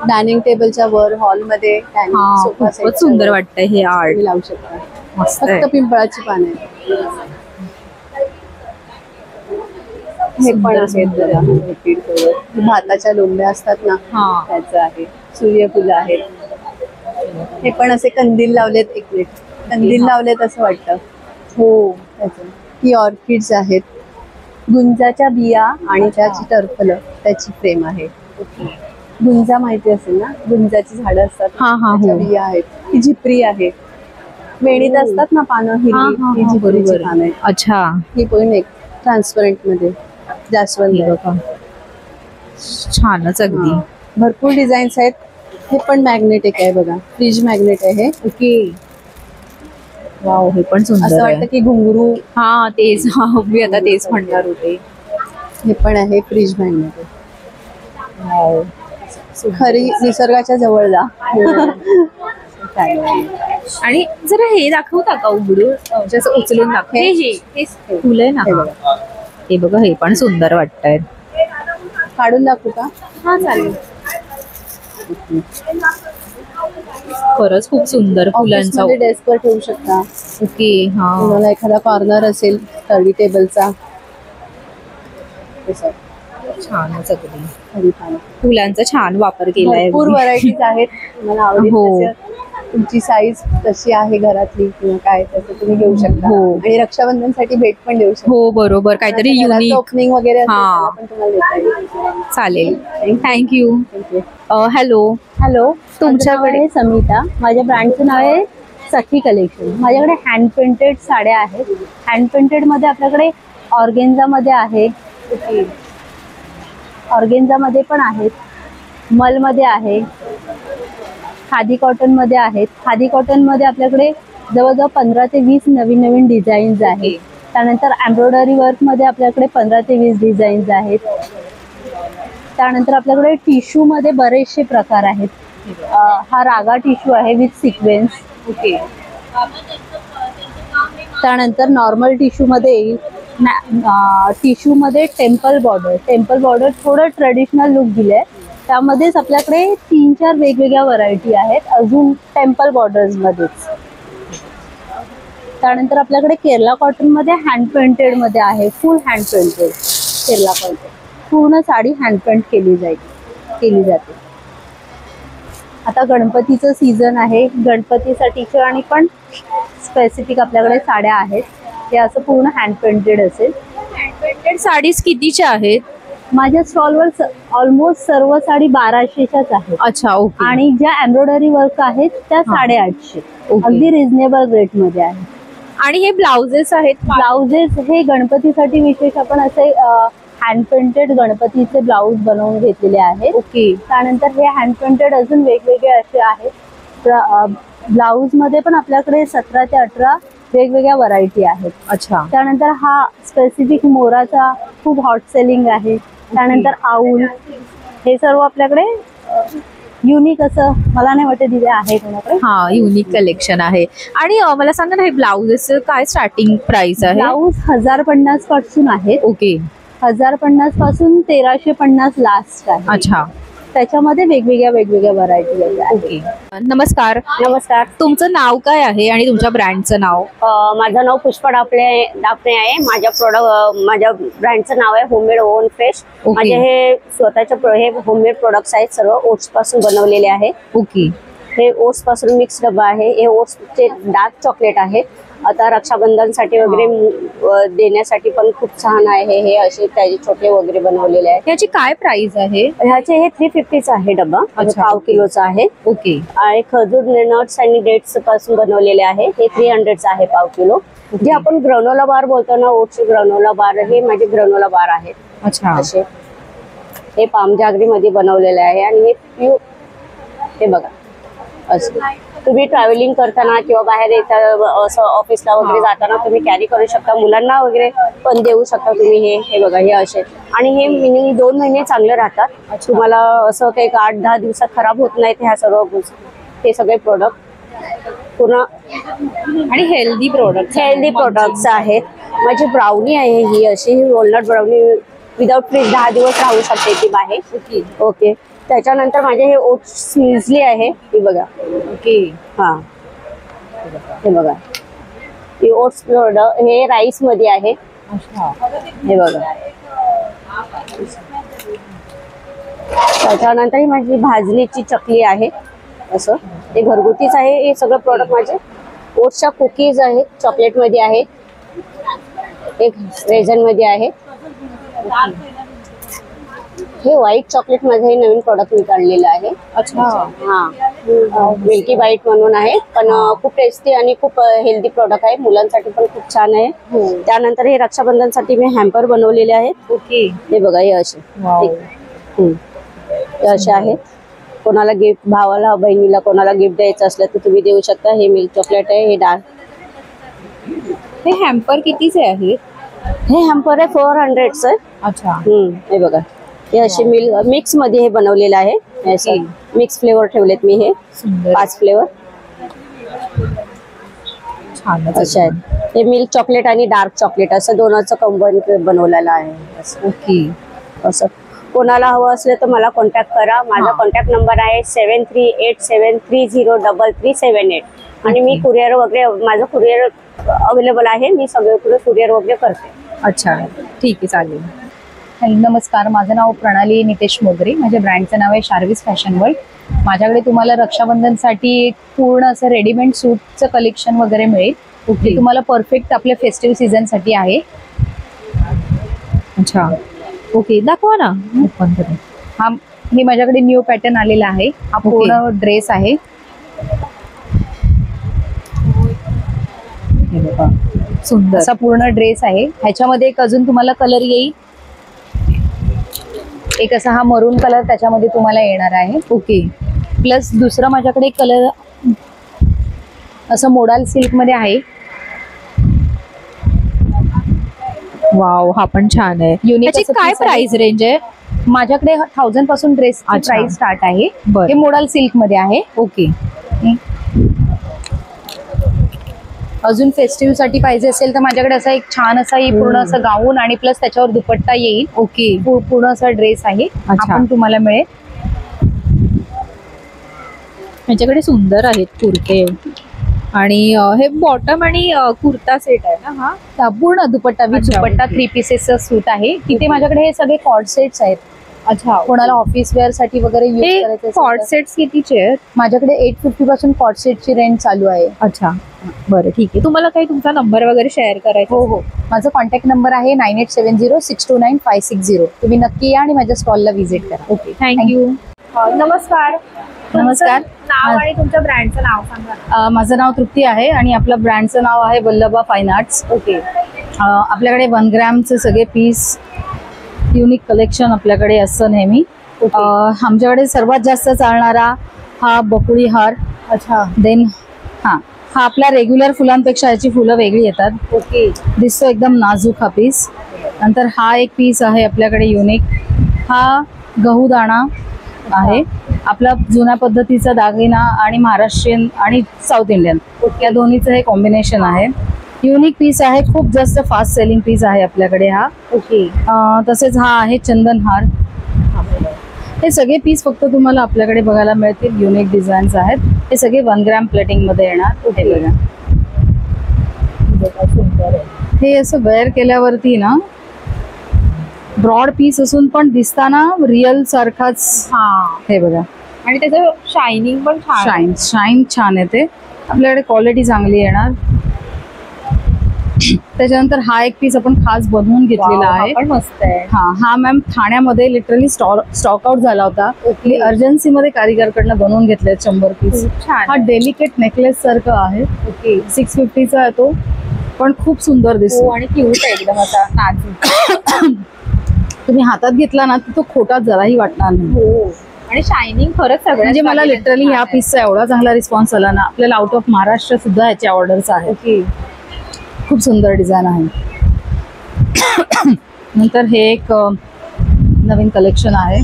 डायनिंग टेबलच्या वर हॉलमध्ये हा, खूपच सुंदर वाटतंय हे आर्ट, लावू शकता. मस्त आहे. फक्त पिंपळाची पानं आहेत. हे पण आहेत जरा repeat करून. भाताच्या लोंब्या असतात ना, हा. त्याचं आहे. सूर्यफुलं आहेत. हे पण असे कंदील लावलेत, एक मिनिट, कंदील लावलेत असं वाटतं. हो, त्याचं. ही ऑर्किड्स आहेत. गुंजाच्या बिया आणि त्याची टरफलं, त्याची फ्रेम आहे. गुंजा माहिती असेल ना, गुंजाची झाडं असतात, हा, हा, त्याच्या हो. बिया आहेत. ही झिपरी आहे. वेणीत असतात ना पानं, हा, हिरवी, हा, ही हा, झिपरीची बरोबर. पानं आहेत. अच्छा, ही पण एक ट्रान्सपरंट मध्ये जास्वंद हे आहे. बघा, छानच अगदी. हा. भरपूर डिझाईन्स आहेत. हे पण मॅग्नेटिक आहे बघा, फ्रीज मॅग्नेट आहे. ओके, वाव, हे पण असं सुंदर वाटतं आहे. की घुंगरू. हा, तेच, हा, मी आता तेच म्हणणार होते. हे पण आहे फ्रीज मॅग्नेट आहे. वाव, खरी निसर्गाच्या जवळ जा. आणि जरा हे दाखवता का उघडून, म्हणजे असं उचलून दाखव. हे फुल आहे ना, हे हा. बघा. हे बघा, हे पण सुंदर वाटतंय. काढून दाखवू का? हा, चालेल. खरंच खूप सुंदर फुलांचा. ऑफिसमध्ये डेस्कवर ठेवू शकता. ओके, हा, तुम्हाला एखादा कॉर्नर असेल स्टडी टेबलचा, छानच अगदी. खरी पानं. फुलांचा छान वापर केलाय. भरपूर व्हरायटीज आहेत. तुम्हाला आवडेल हो. तसं, तुमची साईज कशी आहे घरातली किंवा काय, तसं तुम्ही घेऊ शकता. हो. आणि रक्षाबंधनसाठी भेट पण देऊ शकता. हो, बरोबर, काहीतरी युनिक. ओपनिंग वगैरे असेल, हा. त्याला पण तुम्हाला देता येईल. चालेल, थँक्यू. थँक्यू. हॅलो, हॅलो, तुमच्याकडे- तुमच्याकडे समिता. माझ्या ब्रँडचं नाव आहे सखी कलेक्शन. माझ्याकडे हँड पेंटेड साड्या आहेत. हँड पेंटेड मध्ये आपल्याकडे ऑर्गेन्झामध्ये आहे, ऑर्गेन्झामध्ये पण आहेत, मलमध्ये आहे, खादी कॉटनमध्ये आहेत. खादी कॉटनमध्ये आपल्याकडे जवळजवळ 15 ते 20 नवीन नवीन डिझाईन्स आहेत. त्यानंतर एम्ब्रॉयडरी वर्कमध्ये आपल्याकडे 15 ते 20 डिझाईन्स आहेत. त्यानंतर आपल्याकडे टिश्यूमध्ये बरेचसे प्रकार आहेत. हा रागा टिश्यू आहे विथ सिक्वेन्स. ओके, त्यानंतर नॉर्मल टिश्यूमध्ये येईल. टिश्यूमध्ये टेम्पल बॉर्डर थोडं ट्रेडिशनल लुक दिलंय. त्यामध्येच आपल्याकडे 3-4 वेगवेगळ्या व्हरायटी आहेत अजून टेम्पल बॉर्डर्समध्येच. त्यानंतर आपल्याकडे केरला कॉटनमध्ये हँड पेंटेडमध्ये आहे, फुल हँड पेंटेड केरला कॉटन. पूर्ण साडी हँड पेंट केली जाते. आता गणपतीचं सीझन आहे, गणपतीसाठीच्या आणि पण स्पेसिफिक आपल्याकडे साड्या आहेत. ते असं पूर्ण हँड पेंटेड असेल. हँड पेंटेड साडीज कितीच्या आहेत? माझ्या स्टॉलवर ऑलमोस्ट सर्व साडी 1200च्याच आहेत. अच्छा, ओके. आणि ज्या एम्ब्रॉयडरी वर्क आहेत त्या 850. ओके. अगदी रिझनेबल रेट मध्ये आहे. आणि हे ब्लाउजेस आहेत. ब्लाउजेस हे गणपतीसाठी विशेष आपण असे हँड पेंटेड गणपतीचे ब्लाऊज बनवून घेतलेले आहेत. ओके, त्यानंतर हे हँड पेंटेड अजून वेगवेगळे असे आहेत. ब्लाऊज मध्ये पण आपल्याकडे 17 ते 18 वेगवेगळ्या व्हरायटी आहेत. अच्छा. त्यानंतर हा स्पेसिफिक मोराचा खूप हॉट सेलिंग आहे. त्यानंतर आऊल, हे सर्व आपल्याकडे युनिक असं मला नाही वाटत दिले आहे कोणाकडे. हा, युनिक कलेक्शन आहे. आणि मला सांगा ना, हे ब्लाउजेस काय स्टार्टिंग प्राइस आहे? ब्लाऊज 1050 पासून आहेत. ओके. 1050 पासून 1350 लास्ट आहे. अच्छा. त्याच्यामध्ये वेगवेगळ्या व्हरायटी आहेत. ओके. नमस्कार. नमस्कार. तुमचं नाव काय आहे आणि तुमच्या ब्रँडचं नाव? माझं नाव पुष्पा डापणे आहे. माझ्या ब्रँडचं नाव आहे होममेड ओवन फ्रेश. माझे हे स्वतःचे हे होममेड प्रोडक्ट्स आहेत, सर्व ओट्स पासून बनवलेले आहे. ओके. हे ओट्स पासून मिक्स डब्बा आहे. हे ओट्सचे डार्क चॉकलेट आहे. आता रक्षाबंधनसाठी वगैरे देण्यासाठी पण खूप छान आहे. हे असे त्याचे छोटे वगैरे बनवलेले आहेत. याची काय प्राइस आहे? ह्याचे हे 350 आहे डब्बा. पाव किलोचा आहे. ओके. आणि खजूर नट्स आणि डेट्स पासून बनवलेले आहे. हे 300 आहे पाव किलो. जे आपण ग्रॅनोला बार बोलतो ना, ओट्सचे ग्रॅनोला बार, हे माझे ग्रॅनोला बार आहेत. अच्छा. असे हे पामजागरी मध्ये बनवलेले आहे. आणि हे बघा, असं तुम्ही ट्रॅव्हलिंग करताना किंवा बाहेर येता असं ऑफिसला वगैरे जाताना तुम्ही कॅरी करू शकता. मुलांना वगैरे पण देऊ शकता तुम्ही. हे बघा, हे असे. आणि हे मिनिमम 2 महिने चांगले राहतात. तुम्हाला असं काही 8-10 दिवसात खराब होत नाहीत. ह्या सर्व हे सगळे प्रोडक्ट पूर्ण आणि हेल्दी प्रोडक्ट्स आहेत. माझी ब्राउनी आहे ही अशी, ही वॉलनट ब्राउनी विदाउट फ्रीज 10 दिवस राहू शकते ती बाहेर. ओके. त्याच्यानंतर माझे हे ओट्स स्मिझली आहे. हे बघा. ओके. हा, हे बघा, हे ओट्स हे राईस मध्ये आहे. हे बघा. त्याच्यानंतर ही माझी भाजणीची चकली आहे. असं हे घरगुतीच आहे. हे सगळं प्रोडक्ट माझे ओट्सच्या कुकीज आहेत, चॉकलेट मध्ये आहे, एक रेझन मध्ये आहे. हे व्हाईट चॉकलेट मध्ये हे नवीन प्रोडक्ट मी काढलेलं आहे. अच्छा. हा, मिल्की बाईट म्हणून आहे. पण खूप टेस्टी आणि खूप हेल्दी प्रोडक्ट आहे. मुलांसाठी पण खूप छान आहे. त्यानंतर हे रक्षाबंधनसाठी मी हॅम्पर बनवलेले आहेत. ओके. हे बघा, हे असे हे असे आहेत. कोणाला गिफ्ट, भावाला बहिणीला कोणाला गिफ्ट द्यायचं असलं तर तुम्ही देऊ शकता. हे मिल्क चॉकलेट आहे. हे डार्क. हे हॅम्पर कितीचे आहे? हे हॅम्पर आहे 400 आहे. अच्छा. हे बघा, हे असे मिक्स मध्ये हे बनवलेलं आहे. मिक्स फ्लेवर ठेवलेत मी. हे 5 फ्लेवर छान असे आहेत. हे मिल्क चॉकलेट आणि डार्क चॉकलेट असं दोनाचं कंबाईन बनवलेलं आहे. ओके. असं कोणाला हवं असलं तर मला कॉन्टॅक्ट करा. माझा कॉन्टॅक्ट नंबर आहे 7387303378. आणि मी कुरिअर वगैरे, माझं कुरिअर अवेलेबल आहे. मी सगळे कुरिअर वगैरे करते. अच्छा, ठीक आहे, चालेल. नमस्कार, माझं नाव प्रणाली नितेश मोगरे. माझ्या ब्रँडचं नाव आहे शार्विस फॅशन वर्ल्ड. माझ्याकडे तुम्हाला रक्षाबंधनसाठी पूर्ण असं रेडीमेड सूटचं कलेक्शन वगैरे मिळेल. ते तुम्हाला परफेक्ट आपल्या फेस्टिव्ह सीझनसाठी आहे. अच्छा. ओके, दाखवा ना. हे माझ्याकडे न्यू पॅटर्न आलेला आहे. हा पूर्ण ड्रेस आहे. सुंदर असा पूर्ण ड्रेस आहे. ह्याच्यामध्ये एक अजून तुम्हाला कलर येईल. एक असा हा मरून कलर त्याच्यामध्ये तुम्हाला येणार आहे. ओके. प्लस दुसरा माझ्याकडे कलर असं मोडाल सिल्क मध्ये आहे. वाव, हा पण छान आहे. युनिक. काय प्राइस रेंज आहे? माझ्याकडे 1000 पासून ड्रेस प्राइस स्टार्ट आहे. हे मोडाल सिल्क मध्ये आहे. ओके. अजून फेस्टिव्ह साठी पाहिजे असेल तर माझ्याकडे असा एक छान असा पूर्ण असं गाऊन आणि प्लस त्याच्यावर दुपट्टा येईल. ओके. पूर्ण असा ड्रेस आहे. आपण तुम्हाला मिळेल. माझ्याकडे सुंदर आहेत कुर्ते. आणि हे बॉटम आणि कुर्ता सेट आहे ना? हा, पूर्ण दुपट्टा विथ दुपट्टा 3 पीसेसचं सूट आहे. तिथे माझ्याकडे हे सगळे कॉर्ड सेट्स आहेत. अच्छा. कोणाला ऑफिस वेअर साठी वगैरे यूज करायचे कॉर्ड सेट्स कितीचे आहेत? माझ्याकडे 850 पासून कॉर्ड सेटची रेंज चालू आहे. अच्छा, बरं, ठीक आहे. तुम्हाला काही तुमचा नंबर वगैरे शेअर करायचा? हो. माझा कॉन्टॅक्ट नंबर आहे 9870629560. तुम्ही नक्की या आणि माझ्या स्टॉलला व्हिजिट करा. Okay, thank you. नमस्कार. नमस्कार. नाव आणि तुमच्या ब्रँडचं नाव सांगा. माझं नाव तृप्ती आहे आणि आपल्या ब्रँडचं नाव आहे वल्लभा फाईन आर्ट्स. ओके. आपल्याकडे 1 ग्रॅमचे सगळे पीस, युनिक कलेक्शन आपल्याकडे असतं नेहमी. आमच्याकडे सर्वात जास्त चालणारा हा बकुळी हार. अच्छा. देन हा आपल्या रेग्युलर फुलांपेक्षा याची फुलं वेगळी येतात. ओके. दिसतो एकदम नाजूक हा पीस. नंतर हा एक पीस आहे आपल्याकडे युनिक. हा गहू दाणा आहे, आपला जुन्या पद्धतीचा दागिना आणि महाराष्ट्रीयन आणि साऊथ इंडियन या दोन्हीचं हे कॉम्बिनेशन आहे. युनिक पीस आहे, खूप जास्त फास्ट सेलिंग पीस आहे आपल्याकडे हा. ओके. तसेच हा आहे चंदनहार. हे सगळे पीस फक्त तुम्हाला आपल्याकडे बघायला मिळतील. युनिक डिझाईन्स आहेत. हे सगळे 1 ग्रॅम प्लेटिंग मध्ये येणार. हे बघा, हे असं वेअर केल्यावरती ना ब्रॉड पीस असून पण दिसताना रिअल सारखाच. हे बघा, आणि त्याचं शायनिंग पण छान. शाईन छान येते. आपल्याकडे क्वालिटी चांगली येणार. त्याच्यानंतर हा एक पीस आपण खास बनवून घेतलेला आहे. पण मस्त आहे. हा मॅम ठाण्यामध्ये लिटरली स्टॉक आउट झाला होता. अर्जन्सी मध्ये कारीगरकडनं बनवून घेतले 100 पीस. हा डेलिकेट नेकलेस सारखं आहे. ओके. 650चा आहे तो, पण खूप सुंदर दिसतो आणि क्यूट आहे एकदम असा नाजूक. तुम्ही हातात घेतला ना तर तो खोटा जराही वाटणार नाही. हो, आणि शायनिंग खरंच सगळं. म्हणजे मला लिटरली ह्या पीसचा एवढा चांगला रिस्पॉन्स आला ना. आपल्याला आउट ऑफ महाराष्ट्र सुद्धा ह्याची ऑर्डर्स आहेत. ओके. खूप सुंदर डिझाईन आहे. नंतर हे एक नवीन कलेक्शन आहे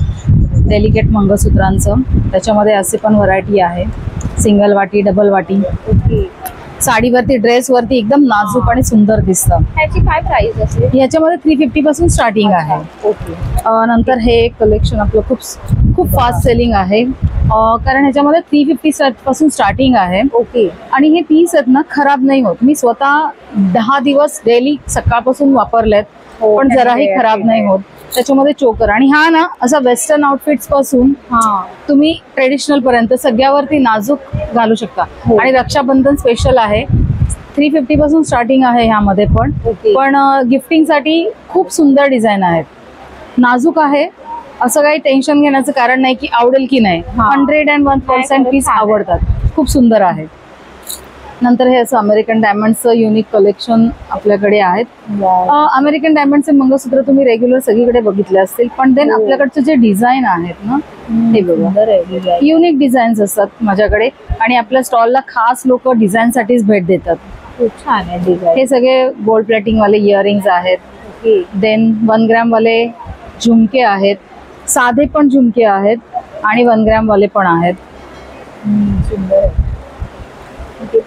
डेलिकेट मंगळसूत्रांचं. त्याच्यामध्ये असे पण व्हरायटी आहे, सिंगल वाटी, डबल वाटी. साडीवरती, ड्रेसवरती एकदम नाजूक आणि सुंदर दिसतं. ह्याची काय प्राइस असेल? ह्याच्यामध्ये 350 पासून स्टार्टिंग आहे. ओके. नंतर हे एक कलेक्शन आपलं खूप फास्ट सेलिंग आहे, कारण ह्याच्यामध्ये 350 पासून स्टार्टिंग आहे. ओके. आणि हे पीस आहेत ना खराब नाही होत. मी स्वतः 10 दिवस डेली सकाळपासून वापरलेत, पण जराही खराब नाही होत. त्याच्यामध्ये चोकर आणि हा ना असा वेस्टर्न आउटफिट्स पासून तुम्ही ट्रेडिशनल पर्यंत सगळ्यावरती नाजूक घालू शकता. आणि रक्षाबंधन स्पेशल आहे. 350 पासून स्टार्टिंग आहे ह्यामध्ये पण. पण गिफ्टिंग साठी खूप सुंदर डिझाईन आहेत. नाजूक आहे, असं काही टेन्शन घेण्याचं कारण नाही की आवडेल की नाही. 101% पीस आवडतात. खूप सुंदर आहे. नंतर हे असं अमेरिकन डायमंडचं युनिक कलेक्शन आपल्याकडे आहेत. अमेरिकन डायमंडचे मंगळसूत्र तुम्ही रेग्युलर सगळीकडे बघितले असतील, पण देन आपल्याकडचे जे डिझाईन आहेत ना हे बघा, युनिक डिझाईन्स असतात माझ्याकडे. आणि आपल्या स्टॉलला खास लोक डिझाईन साठीच भेट देतात. खूप छान आहे डिझाईन. हे सगळे गोल्ड प्लेटिंग वाले इयरिंग्स आहेत. देन 1 ग्रॅम वाले झुमके आहेत, साधे पण झुमके आहेत आणि 1 ग्रॅम वाले पण आहेत. सुंदर आहे.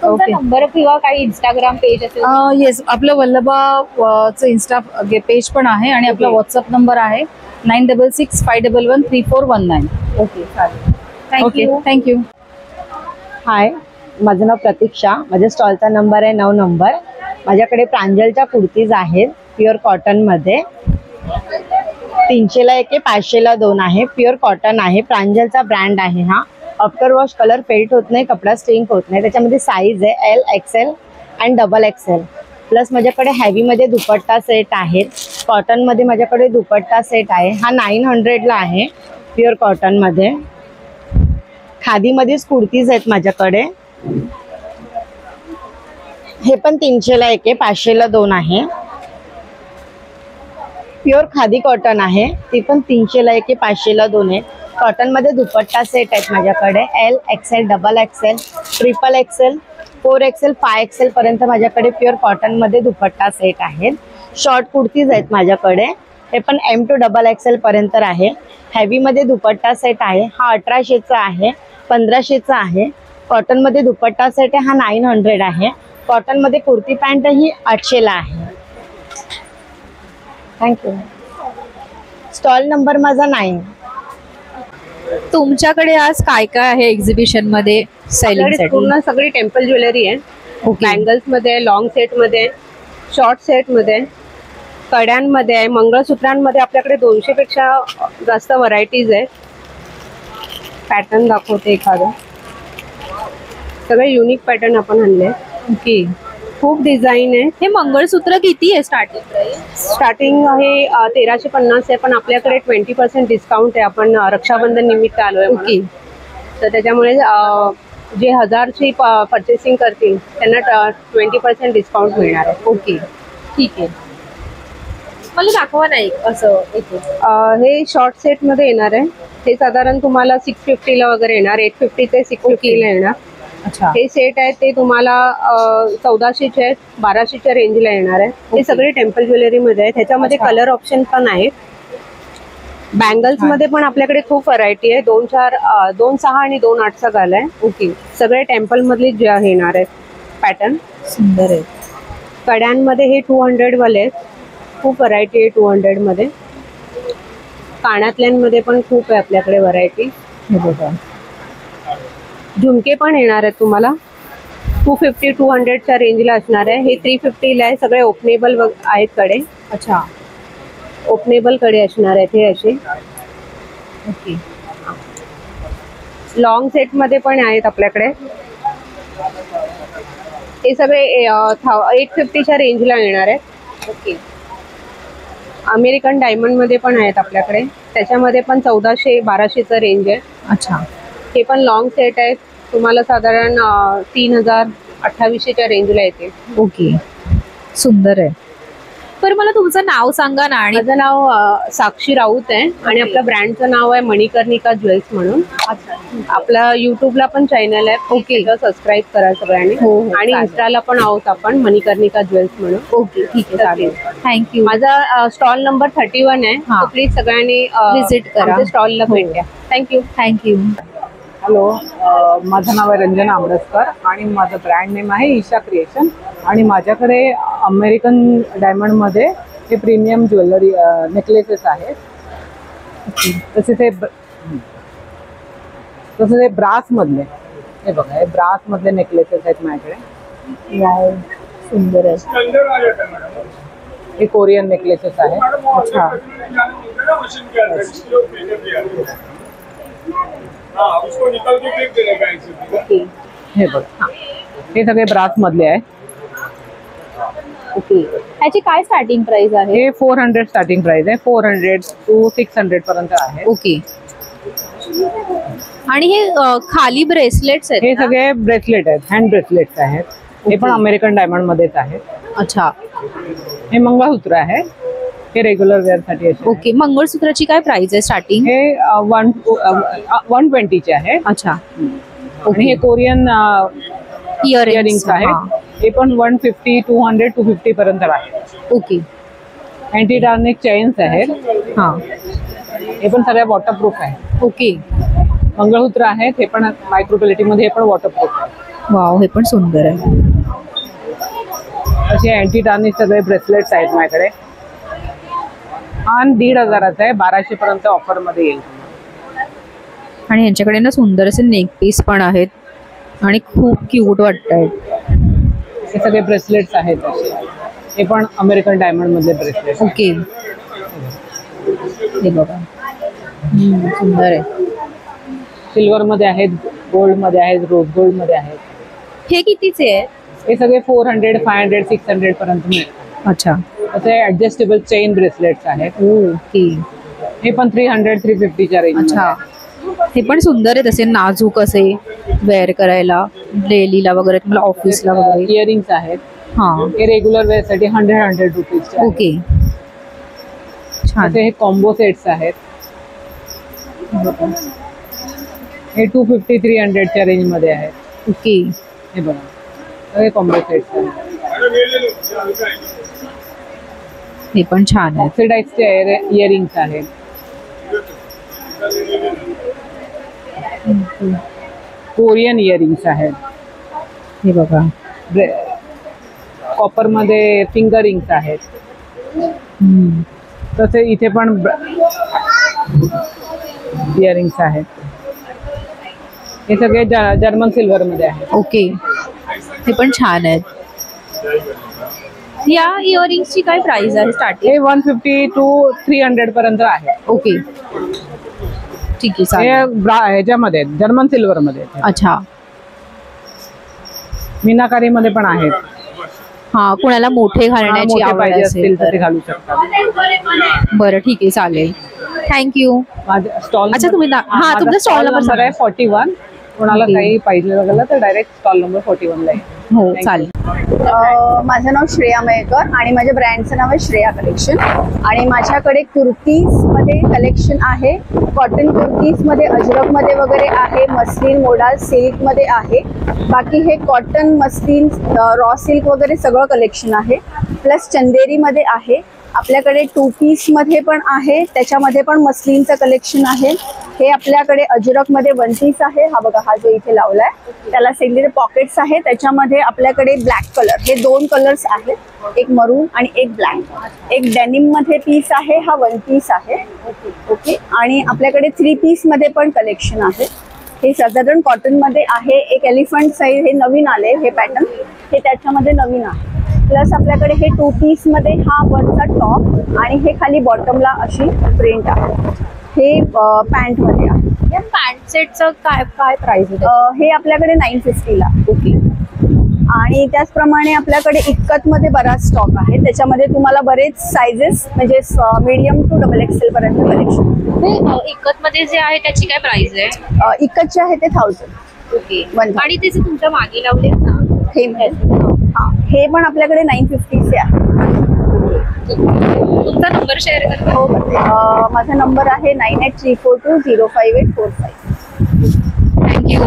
तुमचा नंबर किंवा काही इंस्टाग्राम पेज असेल? येस, आपलं वल्लभाचं इंस्टा पेज पण आहे आणि आपला व्हॉट्सअप नंबर आहे 9665113419. ओके, चालेल. Okay, thank you. हाय, माझं नाव प्रतीक्षा. माझ्या स्टॉलचा नंबर आहे 9 नंबर. माझ्याकडे प्रांजलच्या कुर्तीज आहेत प्युअर कॉटनमध्ये. 300ला 1 आहे, 500ला 2 आहे. प्युअर कॉटन आहे, प्रांजलचा ब्रँड आहे हा. आफ्टर वॉश कलर फेल्ट होत नाही, कपडा स्ट्रिंक होत नाही. त्याच्यामध्ये साईज आहे L, XL आणि XXL. प्लस माझ्याकडे हॅवीमध्ये दुपट्टा सेट आहेत. कॉटनमध्ये माझ्याकडे दुपट्टा सेट आहे. हा 900ला आहे प्युअर कॉटनमध्ये. खादीमध्येच कुर्तीज आहेत माझ्याकडे. हे पण 300ला 1 आहे, 500ला 2 आहे. प्युअर खादी कॉटन आहे, ती पण 300ला 1 आहे, 500ला 2 आहे. कॉटनमध्ये दुपट्टा सेट आहेत माझ्याकडे L, XL, XXL, XXL, 4XL, 5XL पर्यंत माझ्याकडे प्युअर कॉटनमध्ये दुपट्टा सेट आहेत. शॉर्ट कुर्तीज आहेत माझ्याकडे, हे पण M to XXL पर्यंत आहे. हॅवीमध्ये दुपट्टा सेट आहे, हा 1800चा आहे, 1500चा आहे. कॉटनमध्ये दुपट्टा सेट आहे, हा 900 आहे. कॉटनमध्ये कुर्ती पॅन्ट ही 800ला आहे. थँक्यू. स्टॉल नंबर माझा 9. तुमच्याकडे आज काय काय आहे एक्झिबिशन मध्ये सेलिंग साठी? पूर्ण सगळी टेम्पल ज्वेलरी आहे. बँगल्स मध्ये, लॉंग सेट मध्ये, शॉर्ट सेट मध्ये, कड्यांमध्ये आहे, मंगळसूत्रांमध्ये आपल्याकडे 200 पेक्षा जास्त व्हरायटीज आहे. पॅटर्न दाखवते एखादं. सगळे युनिक पॅटर्न आपण आणले. ओके, खूप डिझाईन आहे. हे मंगळसूत्र किती आहे स्टार्टिंग प्राइस? स्टार्टिंग आहे 1350 आहे, पण आपल्याकडे 20% डिस्काउंट आहे. आपण रक्षाबंधन निमित्त आलोय. ओके. तर त्याच्यामुळे जे 1000ची परचेसिंग करतील त्यांना 20% डिस्काउंट मिळणार आहे. ओके, ठीक आहे. मला दाखवा नाही असं एक. हे शॉर्ट सेट मध्ये येणार आहे. हे साधारण तुम्हाला 650ला वगैरे येणार. 850 ते 650ला येणार. अच्छा हे सेट आहेत ते तुम्हाला 1400चे आहेत, 1200च्या रेंजला येणार आहे. हे सगळे टेम्पल ज्वेलरी मध्ये आहेत. ह्याच्यामध्ये कलर ऑप्शन पण आहेत. बँगल्स मध्ये पण आपल्याकडे खूप व्हरायटी आहे. 2 6 आणि 2 8चा गाला आहे. ओके सगळे टेम्पल मधले जे येणार आहेत पॅटर्न. सुंदर आहे. कड्यांमध्ये हे 200 वाले आहेत. खूप व्हरायटी आहे 200 मध्ये. कानातल्यांमध्ये पण खूप आहे आपल्याकडे व्हरायटी. हे बघा झुमके पण येणार आहेत तुम्हाला 250 200च्या रेंजला असणार आहे. हे 350 ला आहे. सगळे ओपनेबल आहेत कडे. अच्छा ओपनेबल कडे असणार आहेत हे असे. ओके लॉंग सेट मध्ये पण आहेत आपल्याकडे. हे सगळे 850च्या रेंजला येणार आहेत. ओके अमेरिकन डायमंड मध्ये पण आहेत आपल्याकडे. त्याच्यामध्ये पण 1400 1200चा रेंज आहे. अच्छा हे पण लॉंग सेट आहेत. तुम्हाला साधारण 3000 2800च्या रेंजला येते. ओके सुंदर आहे. पर मला तुमचं नाव सांगा ना. आणि माझं नाव साक्षी राऊत आहे आणि आपल्या ब्रँडचं नाव आहे मणिकर्णिका ज्वेल्स म्हणून. आपला युट्यूबला पण चॅनल आहे. ओके सबस्क्राईब करा सगळ्यांनी. आणि इन्स्टाला पण आहोत आपण मणिकर्णिका ज्वेल्स म्हणून. ओके ठीक आहे चालेल. थँक्यू. माझा स्टॉल नंबर 31 आहे. तो प्लीज सगळ्यांनी Visit करा. स्टॉलला भेट द्या. थँक्यू. थँक्यू. हॅलो, माझं नाव आहे रंजना आंबरसकर आणि माझं ब्रँड नेम आहे ईशा क्रिएशन. आणि माझ्याकडे अमेरिकन डायमंडमध्ये हे प्रीमियम ज्वेलरी नेकलेसेस आहेत. तसे ते ब्रासमधले, हे बघा हे ब्रासमधले नेकलेसेस आहेत माझ्याकडे. वाव सुंदर आहे. हे कोरियन नेकलेसेस आहेत. अच्छा हे बघा हे सगळे ब्रासमधले आहेत. ओके ह्याची काय स्टार्टिंग प्राइस आहे? हे 400 स्टार्टिंग प्राइस आहे. 400 to 600 पर्यंत आहे. ओके आणि हे खाली ब्रेसलेट्स आहेत हे सगळे ब्रेसलेट आहेत, हँड ब्रेसलेट्स आहेत. हे पण अमेरिकन डायमंड मध्येच आहेत. अच्छा हे मंगळसूत्र आहे. हे रेग्युलर वेअर साठी. ओके मंगळसूत्राची काय प्राइस आहे स्टार्टिंग? हे 120 चे आहे. अच्छा आणि हे कोरियन इयरिंग्स आहेत. हे पण 150 200 250 पर्यंत आहे. ओके अँटी डार्निक चेन्स आहेत. हा हे पण सगळ्या वॉटरप्रूफ आहे. ओके मंगळसूत्र आहेत. हे पण मायक्रो क्वालिटी मध्ये, हे पण वॉटरप्रूफ आहे. वाव हे पण सुंदर आहे. असे अँटी डार्निक सगळे ब्रेसलेट्स आहेत माझ्याकडे. आणि 1500 आहे. 1200 पर्यंत ऑफर मध्ये येईल. आणि यांच्याकडे ना सुंदर असे नेक पीस पण आहेत आणि खूप क्यूट वाटत आहेत. हे सगळे ब्रेसलेट्स आहेत. हे पण अमेरिकन डायमंड मधले ब्रेसलेट. ओके हे बघा सुंदर आहे. सिल्वर मध्ये आहेत, गोल्ड मध्ये आहेत, रोज गोल्ड मध्ये आहेत. हे कितीचे आहे? हे सगळे 400 500 600 पर्यंत मिळतात. अच्छा असे ऍडजस्टेबल चेन ब्रेसलेट्स आहेत. ओके हे पण 300 350च्या रेंज. अच्छा हे पण सुंदर आहे. तसे नाजूक असे वेअर करायला डेलीला वगैरे, तुम्हाला ऑफिसला वगैरे. इयरिंग्स आहेत. हा हे रेग्युलर वेअर साठी 100 रुपीजचे. ओके छान. हे कॉम्बो सेट्स आहेत. हे 250 300च्या रेंज मध्ये आहेत. ओके हे बघा हे कॉम्बो सेट्स आहेत. हे पण छान आहे. ऑक्सिडाइजचे इयरिंग्स आहेत. कोरियन इयरिंग्स आहेत. हे बघा कॉपर मध्ये फिंगर रिंग्स आहेत. तसे इथे पण इयरिंग्स आहेत. हे सगळे जर्मन सिल्वर मध्ये आहेत. ओके हे पण छान आहेत. या इयरिंग्सची काय प्राइस आहे स्टार्टिंग? हे 150 to 300 पर्यंत आहे. ओके ठीक आहे हे चालेल. ह्याच्यामध्ये जर्मन सिल्वर मध्ये. अच्छा मीनाकारी मध्ये पण आहेत. हा कुणाला मोठे घालण्याची मोठे आवड पाहिजे असेल असतील तर तर. ते घालू शकतात. बरं ठीक आहे चालेल. थँक्यू. माझा स्टॉल अच्छा तुम्ही हा तुमचा स्टॉल नंबर आहे 41. कोणाला काही पाहिजे वगैरे तर डायरेक्ट स्टॉल नंबर 41 ला आहे. हो चालेल. माझं नाव श्रेया मयेकर आणि माझ्या ब्रँडचं नाव आहे श्रेया कलेक्शन. आणि माझ्याकडे कुर्तीजमध्ये कलेक्शन आहे. कॉटन कुर्तीजमध्ये अजरकमध्ये वगैरे आहे, मस्लिन मोडाल सिल्कमध्ये आहे. बाकी हे कॉटन मस्लिन रॉ सिल्क वगैरे सगळं कलेक्शन आहे. प्लस चंदेरीमध्ये आहे. आपल्याकडे 2 पीसमध्ये पण आहे, त्याच्यामध्ये पण मस्लिनचं कलेक्शन आहे. हे आपल्याकडे अजरकमध्ये 1 पीस आहे. हा बघा, हा जो इथे लावलाय त्याला सेगलेले पॉकेट्स आहे. त्याच्यामध्ये आपल्याकडे ब्लॅक कलर, हे 2 कलर्स आहेत, एक मरून आणि एक ब्लॅक. एक डेनिम मध्ये पीस आहे, हा 1 पीस आहे. ओके. आणि आपल्याकडे 3 पीसमध्ये पण कलेक्शन आहे. हे साधारण कॉटनमध्ये आहे. एक एलिफंट साईज हे नवीन आले, हे पॅटर्न हे त्याच्यामध्ये नवीन आहे. प्लस आपल्याकडे हे 2 पीसमध्ये हा वरचा टॉप आणि हे खाली बॉटमला अशी प्रिंट आहे. हे पॅन्टमध्ये आहे. या पॅन्ट सेटचं काय काय प्राइस आहे? हे आपल्याकडे 950ला. ओके. आणि त्याचप्रमाणे आपल्याकडे इक्कतमध्ये बराच स्टॉक आहे. त्याच्यामध्ये तुम्हाला बरेच सायझेस म्हणजे मीडियम टू XXL पर्यंत कलेक्शन. इकतमध्ये जे आहे त्याची काय प्राइस आहे? इक्कतचे आहे ते 1000. ओके. आणि त्याचे तुमच्या मागे लावले ना हे पण आपल्याकडे 950चे आहे. तुमचा नंबर शेअर करा. हो, माझा नंबर आहे 9834205845. थँक्यू.